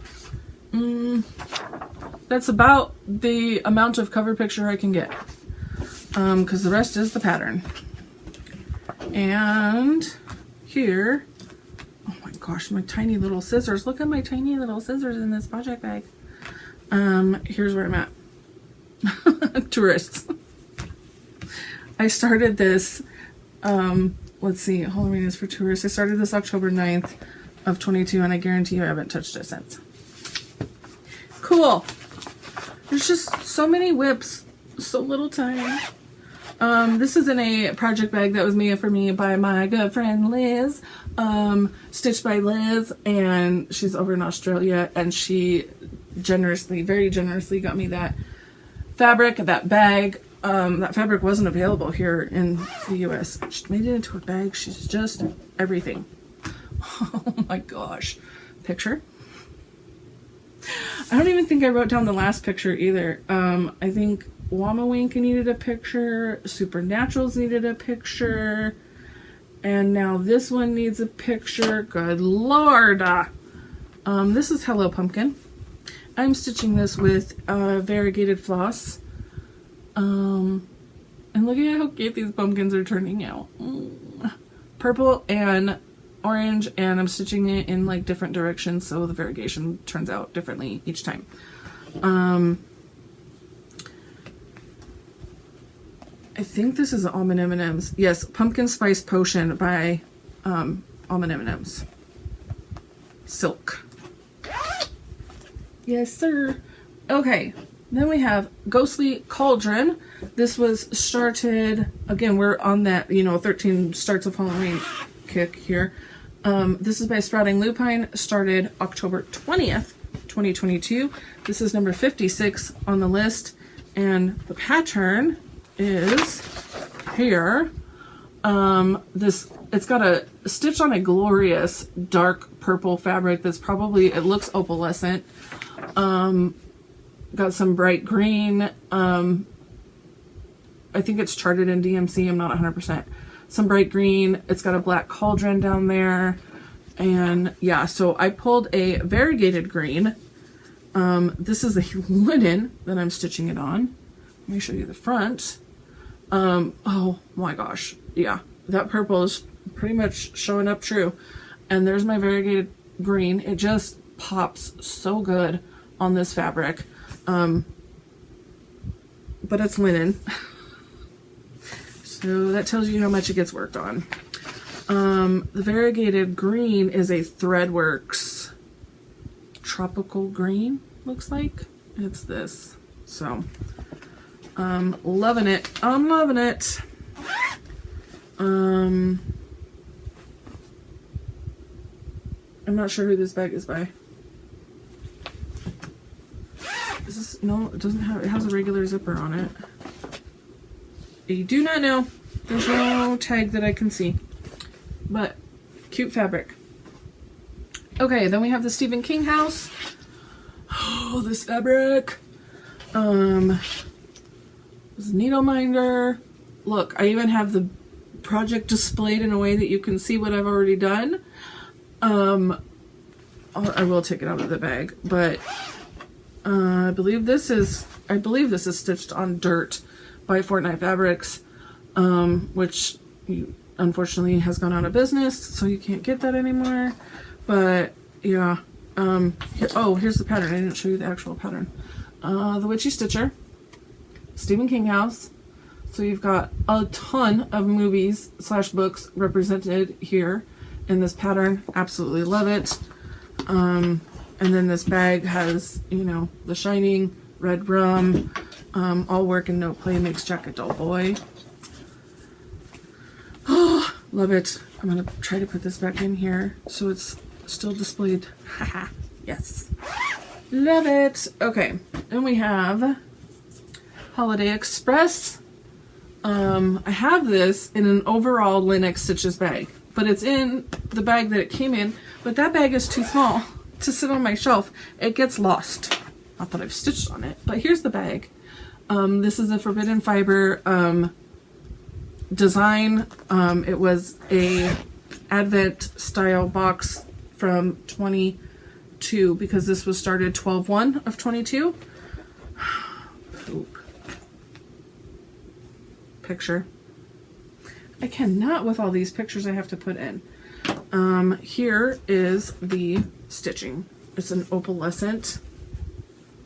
That's about the amount of cover picture I can get. Because the rest is the pattern. And here, oh my gosh, my tiny little scissors. Look at my tiny little scissors in this project bag. Here's where I'm at. Tourists. I started this, let's see, Halloween is for Tourists. I started this October 9th of 22, and I guarantee you I haven't touched it since. Cool. There's just so many whips, so little time. This is in a project bag that was made for me by my good friend Liz, stitched by Liz, and she's over in Australia, and she generously, very generously got me that fabric, that bag. That fabric wasn't available here in the US. She made it into a bag. She's just everything. Oh my gosh. Picture? I don't even think I wrote down the last picture either. I think Wama Wink needed a picture. Supernaturals needed a picture. And now this one needs a picture. Good Lord. This is Hello Pumpkin. I'm stitching this with variegated floss. And look at how cute these pumpkins are turning out. Purple and orange, and I'm stitching it in like different directions so the variegation turns out differently each time. I think this is Almond M&M's. Yes, Pumpkin Spice Potion by Almond M&M's. Silk. Yes, sir. Okay. Then we have Ghostly Cauldron. This was started, again, we're on that, 13 starts of Halloween kick here. This is by Sprouting Lupine, started October 20th, 2022. This is number 56 on the list, and the pattern is here. It's got a stitch on a glorious dark purple fabric that's probably, it looks opalescent. Got some bright green. I think it's charted in DMC. I'm not 100%. Some bright green. It's got a black cauldron down there. And yeah, so I pulled a variegated green. This is a linen that I'm stitching it on. Let me show you the front. Oh my gosh. Yeah, that purple is pretty much showing up true. And there's my variegated green. It just pops so good on this fabric. But it's linen. So that tells you how much it gets worked on. The variegated green is a Threadworks tropical green, looks like. It's this. So, loving it. I'm loving it. I'm not sure who this bag is by. Is this, no, it doesn't have, it has a regular zipper on it. I do not know. There's no tag that I can see. But Cute fabric. Okay, then we have the Stephen King house. Oh, this fabric. This needle minder. Look, I even have the project displayed in a way that you can see what I've already done. I will take it out of the bag, but I believe this is stitched on dirt by Fortnite Fabrics, which unfortunately has gone out of business, so you can't get that anymore. But yeah, here's the pattern. I didn't show you the actual pattern. The Witchy Stitcher, Stephen King house. So you've got a ton of movies / books represented here in this pattern. Absolutely love it. And then this bag has, you know, The Shining, Red Rum, All Work and No Play Makes Jack a Dull Boy. Oh, love it. I'm going to try to put this back in here so it's still displayed. Haha, yes. Love it. Okay, and we have Holiday Express. I have this in an overall Linux Stitches bag, but it's in the bag that it came in, but that bag is too small to sit on my shelf. It gets lost. Not that I've stitched on it, but here's the bag. This is a Forbidden Fiber design. It was a Advent style box from 22 because this was started 12/1 of 22. Poop. Picture. I cannot with all these pictures I have to put in. Here is the stitching. It's an opalescent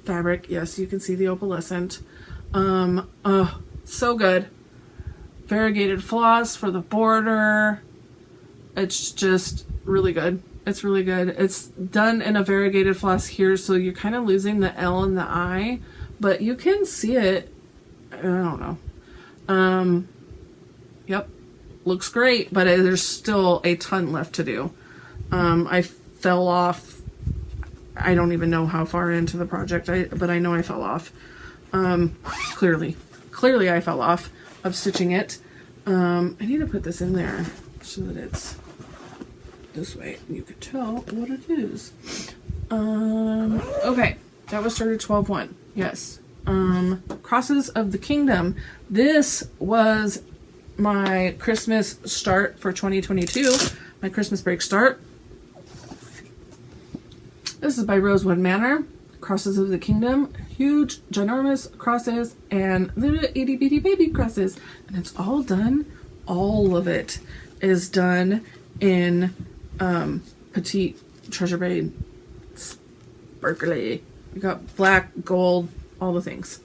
fabric. Yes, you can see the opalescent. So good. Variegated floss for the border. It's just really good. It's really good. It's done in a variegated floss here, so you're kind of losing the L and the I, but you can see it. I don't know. Yep, looks great, but there's still a ton left to do. I fell off. I don't even know how far into the project, but I know I fell off. Clearly I fell off of stitching it. I need to put this in there so that it's this way and you can tell what it is. Okay, that was started 12/1. Yes. Crosses of the Kingdom. This was my Christmas start for 2022, my Christmas break start. This is by Rosewood Manor. Crosses of the Kingdom. Huge, ginormous crosses and little itty bitty baby crosses. And it's all done, all of it is done in petite treasure braid sparkly. We got black, gold, all the things.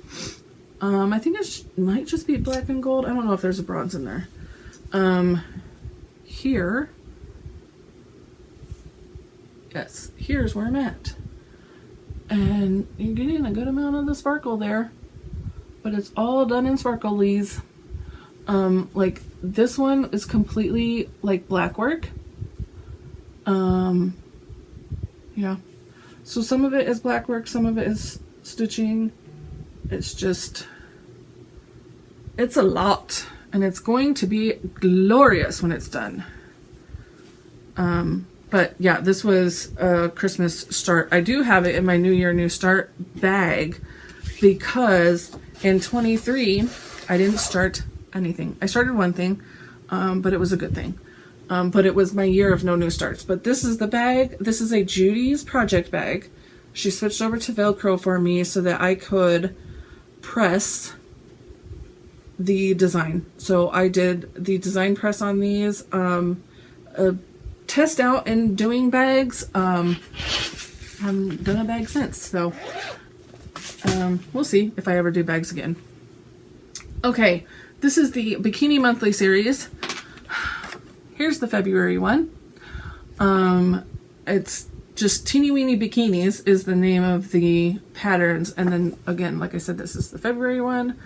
I think it might just be black and gold. I don't know if there's a bronze in there. Here, yes, here's where I'm at. And you're getting a good amount of the sparkle there, but it's all done in sparklies. Like this one is completely like black work. Yeah. So some of it is black work, some of it is stitching. It's just, it's a lot, and it's going to be glorious when it's done. But yeah, this was a Christmas start. I do have it in my New Year, New Start bag because in 23, I didn't start anything. I started one thing, but it was a good thing. But it was my year of no new starts. But this is the bag. This is a Judy's project bag. She switched over to Velcro for me so that I could press the design. So I did the design press on these. Test out in doing bags. I haven't done a bag since, so we'll see if I ever do bags again. Okay, this is the Bikini Monthly series. Here's the February one. It's just Teeny Weeny Bikinis is the name of the patterns, and then again, like I said, this is the February one.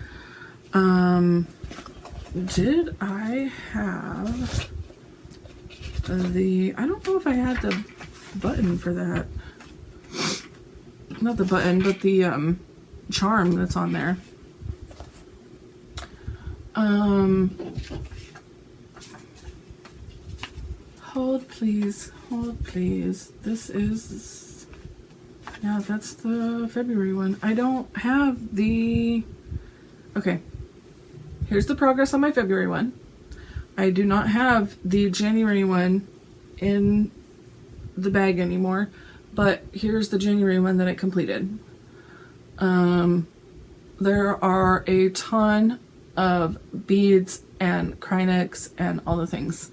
Did I have I don't know if I had the button for that. Not the button, but the charm that's on there. Hold please, hold please. This is, yeah, that's the February one. I don't have the, okay, here's the progress on my February one. I do not have the January one in the bag anymore, but here's the January one that I completed. There are a ton of beads and Krynex and all the things,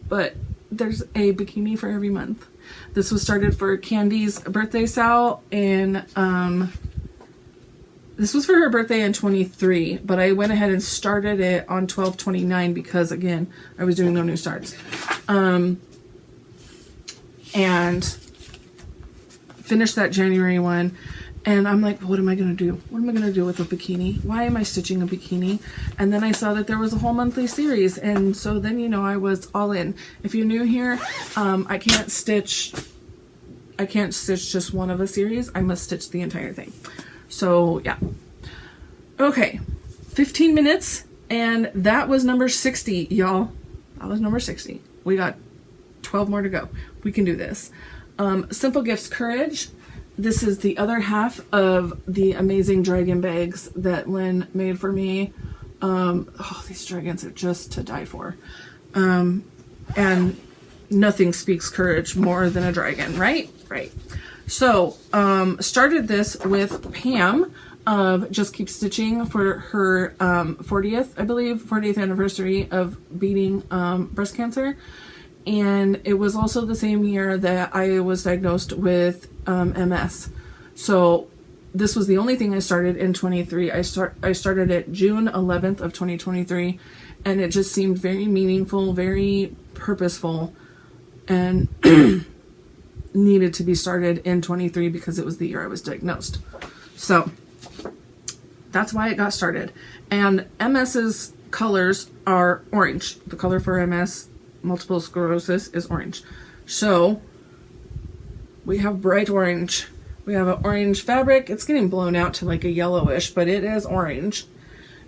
but there's a bikini for every month. This was started for Candy's birthday sale, and this was for her birthday in 23, but I went ahead and started it on 12/29 because, again, I was doing no new starts. And finished that January one, and I'm like, what am I going to do? What am I going to do with a bikini? Why am I stitching a bikini? And then I saw that there was a whole monthly series, and so then, you know, I was all in. If you're new here, I can't stitch just one of a series. I must stitch the entire thing. So yeah. Okay, 15 minutes, and that was number 60, y'all. That was number 60. We got 12 more to go. We can do this. Simple Gifts Courage. This is the other half of the amazing dragon bags that Lynn made for me. Oh, these dragons are just to die for. And nothing speaks courage more than a dragon, right? Right. So, started this with Pam of Just Keep Stitching for her 40th, I believe, 40th anniversary of beating breast cancer. And it was also the same year that I was diagnosed with MS. So this was the only thing I started in 23. I started it June 11th of 2023, and it just seemed very meaningful, very purposeful, and needed to be started in 23 because it was the year I was diagnosed. So that's why it got started. And MS's colors are orange. The color for MS, multiple sclerosis, is orange. So we have bright orange. We have an orange fabric. It's getting blown out to like a yellowish, but it is orange.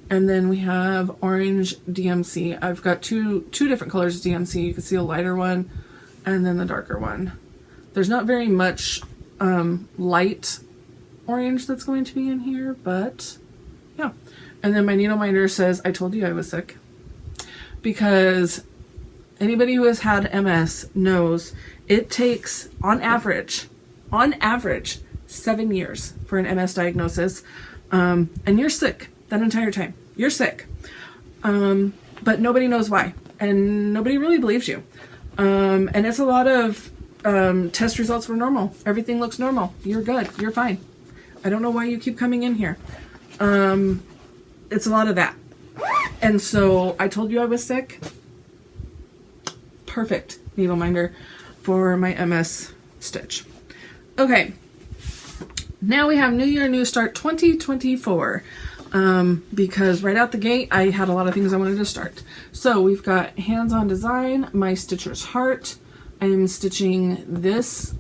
And then we have orange DMC. I've got two different colors of DMC. You can see a lighter one and then the darker one. There's not very much light orange that's going to be in here, but yeah. And then my needle minder says, I told you I was sick. Because anybody who has had MS knows it takes, on average, 7 years for an MS diagnosis. And you're sick that entire time. You're sick. But nobody knows why. And nobody really believes you. And it's a lot of test results were normal. Everything looks normal. You're good. You're fine. I don't know why you keep coming in here. It's a lot of that. And so I told you I was sick. Perfect needle minder for my MS stitch. Okay. Now we have New Year, New Start 2024. Because right out the gate, I had a lot of things I wanted to start. So we've got Hands-On Design, My Stitcher's Heart. I am stitching this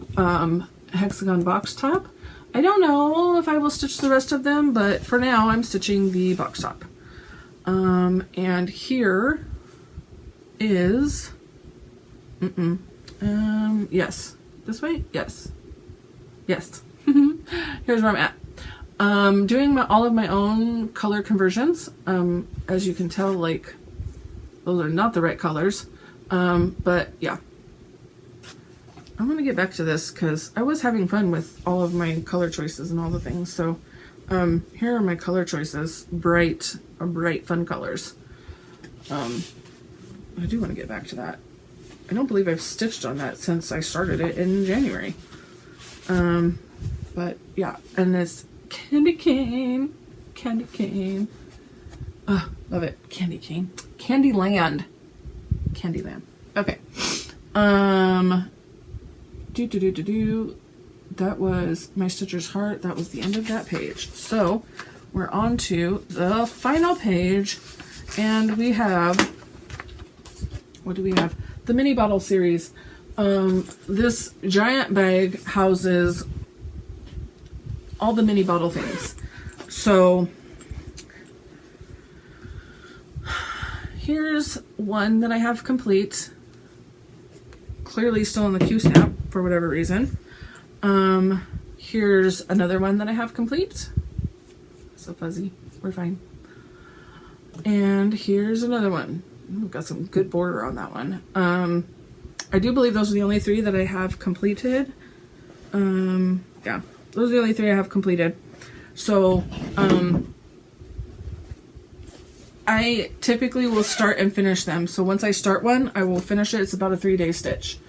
hexagon box top. I don't know if I will stitch the rest of them, but for now I'm stitching the box top. And here is, yes, this way, yes, here's where I'm at. Doing all of my own color conversions. As you can tell, like, those are not the right colors. But yeah. I'm going to get back to this because I was having fun with all of my color choices and all the things. So here are my color choices. Bright, fun colors. I do want to get back to that. I don't believe I've stitched on that since I started it in January. But yeah, and this candy cane. Oh, love it. Candy cane. Candyland. Okay. That was My Stitcher's Heart. That was the end of that page. So we're on to the final page, and we have, what do we have? The mini bottle series. This giant bag houses all the mini bottle things. So here's one that I have complete. clearly still in the Q-snap for whatever reason. Here's another one that I have complete. So fuzzy, we're fine. And here's another one. Ooh, got some good border on that one. I do believe those are the only 3 that I have completed. Yeah, those are the only 3 I have completed. So, I typically will start and finish them. So once I start one, I will finish it. It's about a 3-day stitch.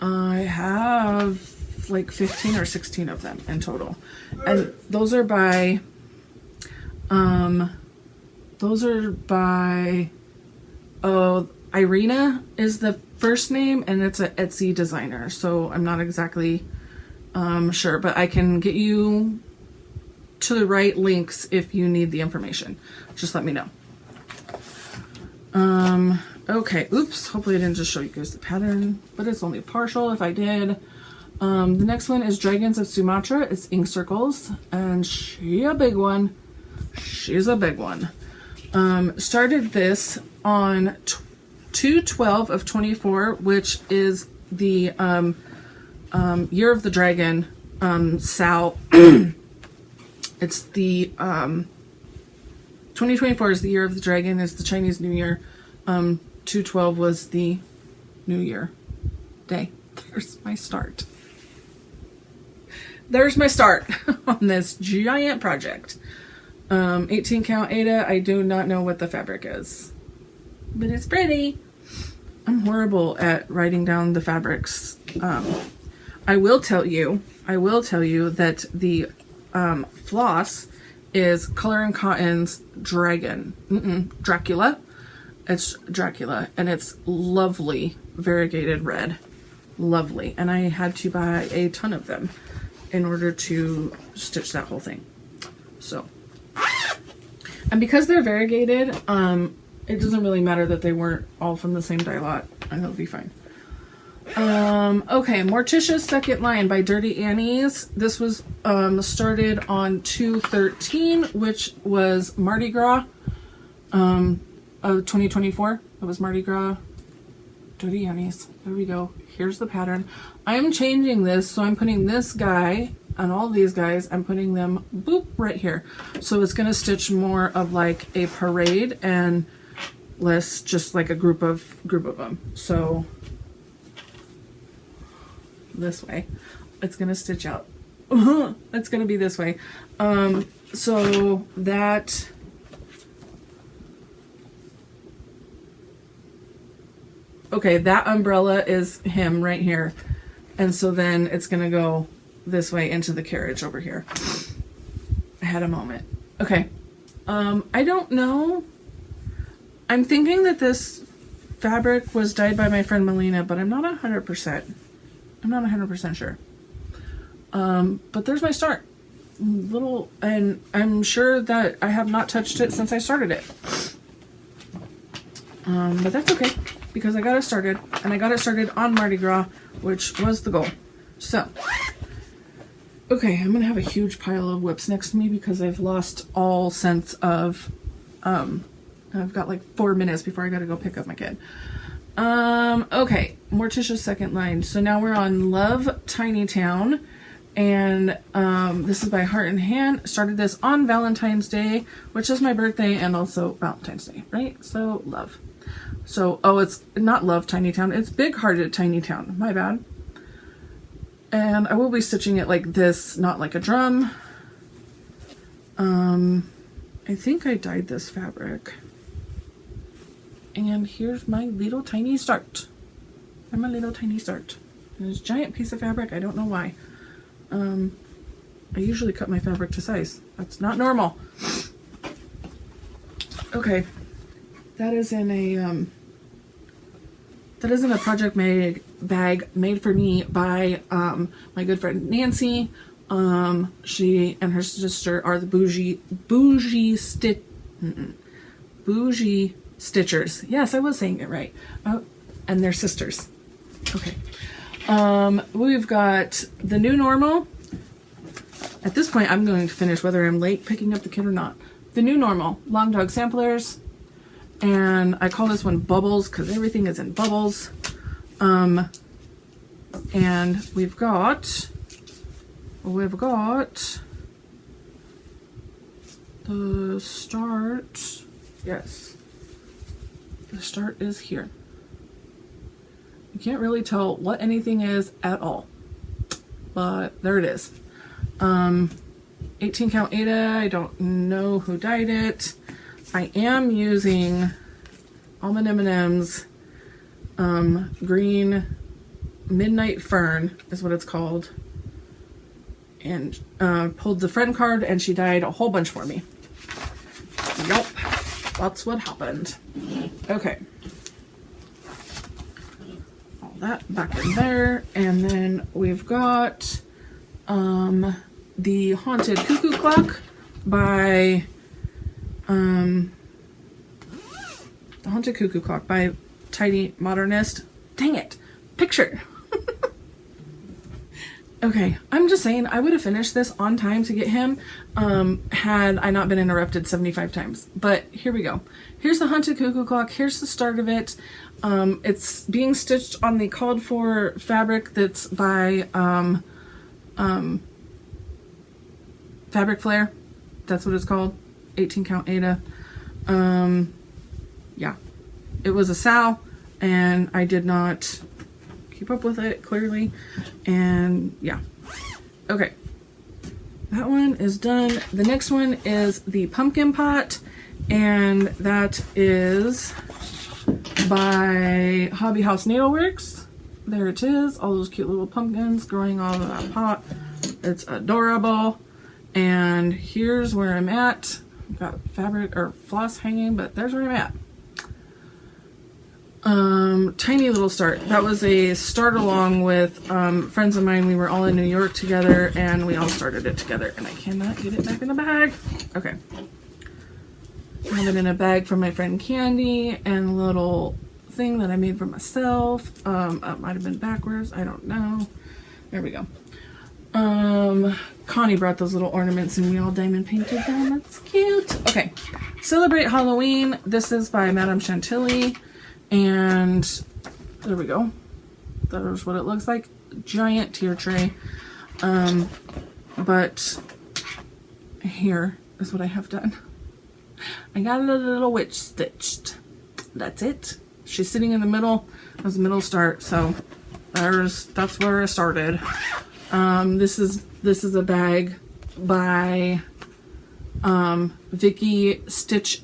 I have like 15 or 16 of them in total. And those are by, Irina is the first name, and it's an Etsy designer. So I'm not exactly sure, but I can get you to the right links if you need the information. Just let me know. Okay, oops, hopefully I didn't just show you guys the pattern, but it's only partial if I did. The next one is Dragons of Sumatra. It's ink circles, and she's a big one. She's a big one. Started this on 2/12 of 24, which is the Year of the Dragon. Sao. It's the 2024 is the Year of the Dragon. Is the Chinese New Year. 2/12 was the New Year day. There's my start. There's my start on this giant project. 18 count Ada. I do not know what the fabric is, but it's pretty. I'm horrible at writing down the fabrics. I will tell you that the floss is Color and Cotton's Dracula. It's Dracula, and it's lovely variegated red. Lovely. And I had to buy a ton of them in order to stitch that whole thing. So, and because they're variegated, it doesn't really matter that they weren't all from the same dye lot. I know it'll be fine. Okay, Morticia's Second Line by Dirty Annie's. This was started on 2/13, which was Mardi Gras of 2024. It was Mardi Gras. Dirty Annie's. There we go. Here's the pattern. I am changing this, so I'm putting this guy and all these guys, I'm putting them boop right here. So it's going to stitch more of like a parade and less just like a group of them. So this way, it's going to stitch out. It's going to be this way. So that, okay, that umbrella is him right here. And so then it's going to go this way into the carriage over here. I had a moment. Okay. I don't know. I'm thinking that this fabric was dyed by my friend Melina, but I'm not 100%. I'm not 100% sure. But there's my start. Little, and I'm sure that I have not touched it since I started it. But that's okay, because I got it started, and I got it started on Mardi Gras, which was the goal. So, okay, I'm gonna have a huge pile of whips next to me because I've lost all sense of, I've got like 4 minutes before I gotta go pick up my kid. Okay, Morticia's Second Line. So now we're on Love Tiny Town, and this is by Heart and Hand. Started this on Valentine's Day, which is my birthday, and also Valentine's Day, right? So love. So, oh, it's not Love Tiny Town, it's Big Hearted Tiny Town, my bad. And I will be stitching it like this, not like a drum. I think I dyed this fabric. And here's my little tiny start. And my little tiny start. And this giant piece of fabric, I don't know why. I usually cut my fabric to size. That's not normal. Okay. That is in a project bag made for me by my good friend Nancy. She and her sister are the bougie stitchers. Yes, I was saying it right. And they're sisters. Okay. We've got the new normal. At this point, I'm going to finish whether I'm late picking up the kid or not. The new normal, Long Dog Samplers. And I call this one Bubbles because everything is in bubbles. And we've got the start. Yes, the start is here. You can't really tell what anything is at all, but there it is. 18 count Ada. I don't know who dyed it. I am using Almond M&M's green Midnight Fern is what it's called, and pulled the friend card, and she dyed a whole bunch for me. Yup, that's what happened. Okay, all that back in there, and then we've got the Haunted Cuckoo Clock by the Haunted Cuckoo Clock by Tiny Modernist. Dang it, picture. Okay, I'm just saying I would have finished this on time to get him had I not been interrupted 75 times. But here we go. Here's the Haunted Cuckoo Clock. Here's the start of it. It's being stitched on the called for fabric that's by Fabric Flare. That's what it's called. 18 count Ada. Yeah, it was a sow, and I did not keep up with it clearly, and yeah. Okay, that one is done. The next one is the pumpkin pot, and that is by Hobby House Needleworks. There it is, all those cute little pumpkins growing all over that pot. It's adorable. And here's where I'm at. I've got fabric or floss hanging, but there's where I'm at. Tiny little start. That was a start along with friends of mine. We were all in New York together, and we all started it together, and I cannot get it back in the bag. Okay. I have it in a bag from my friend Candy, and a little thing that I made for myself. It might have been backwards. I don't know. There we go. Connie brought those little ornaments, and we all diamond painted them. That's cute. Okay. Celebrate Halloween. This is by Madame Chantilly. And there we go. There's what it looks like. Giant tier tray. But here is what I have done. I got a little witch stitched. That's it. She's sitting in the middle. That was the middle start. So that's where I started. This is a bag by Vicky Stitch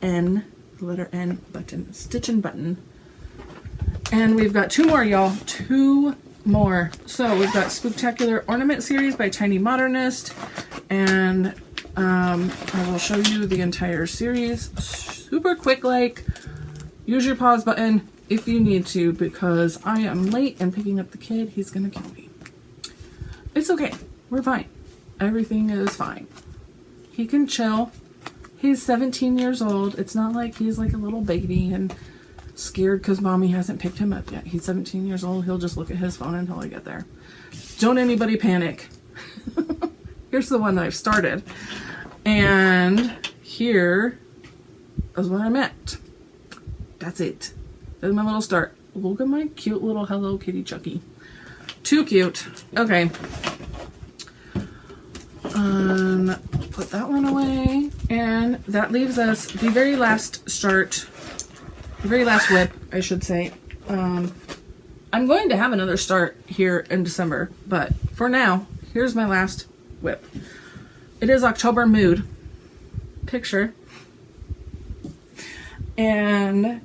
N. Letter N button, Stitch and Button. And we've got two more, y'all. Two more. So we've got Spooktacular Ornament Series by Tiny Modernist, and I will show you the entire series super quick. Like, use your pause button if you need to, because I am late and picking up the kid. He's gonna kill me. It's okay. We're fine. Everything is fine. He can chill. He's 17 years old. It's not like he's like a little baby and scared because mommy hasn't picked him up yet. He's 17 years old. He'll just look at his phone until I get there. Don't anybody panic. Here's the one that I've started. And here is where I'm at. That's it. That's my little start. Look at my cute little Hello Kitty Chucky. Too cute. Okay. Put that one away, and that leaves us the very last start, the very last WIP, I should say. I'm going to have another start here in December, but for now, here's my last WIP. It is October Mood picture, and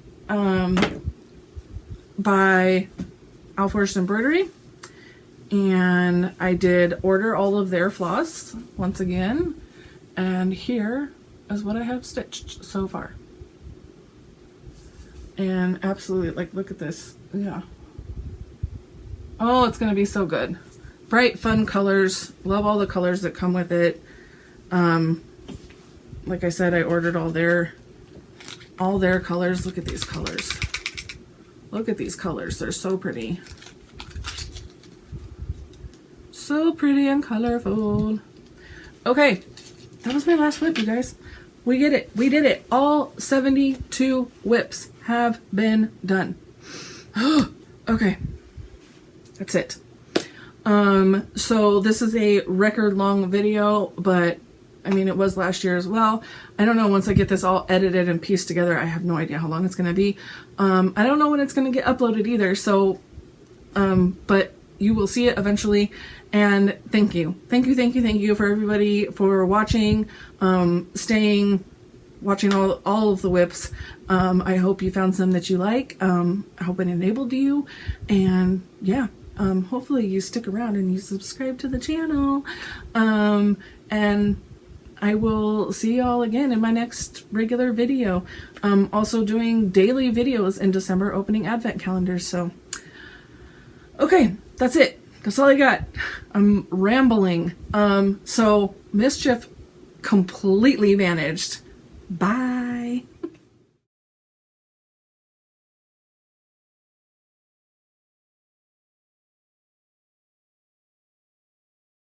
by Alforst Embroidery. And I did order all of their floss once again. And here is what I have stitched so far. And absolutely, like, look at this. Yeah. Oh, it's going to be so good. Bright, fun colors. Love all the colors that come with it. Like I said, I ordered all their colors. Look at these colors. Look at these colors. They're so pretty. So pretty and colorful. Okay, that was my last WIP, you guys. We get it. We did it. All 72 WIPs have been done. Okay. That's it. So this is a record long video, but I mean, it was last year as well. I don't know, once I get this all edited and pieced together, I have no idea how long it's going to be. I don't know when it's going to get uploaded either. So, but you will see it eventually. And thank you. Thank you for everybody for watching, watching all of the WIPs. I hope you found some that you like. I hope it enabled you. And yeah, hopefully you stick around and you subscribe to the channel. And I will see y'all again in my next regular video. I'm also doing daily videos in December, opening advent calendars. So, okay, that's it. That's all I got. I'm rambling. So Mischief completely vanished. Bye.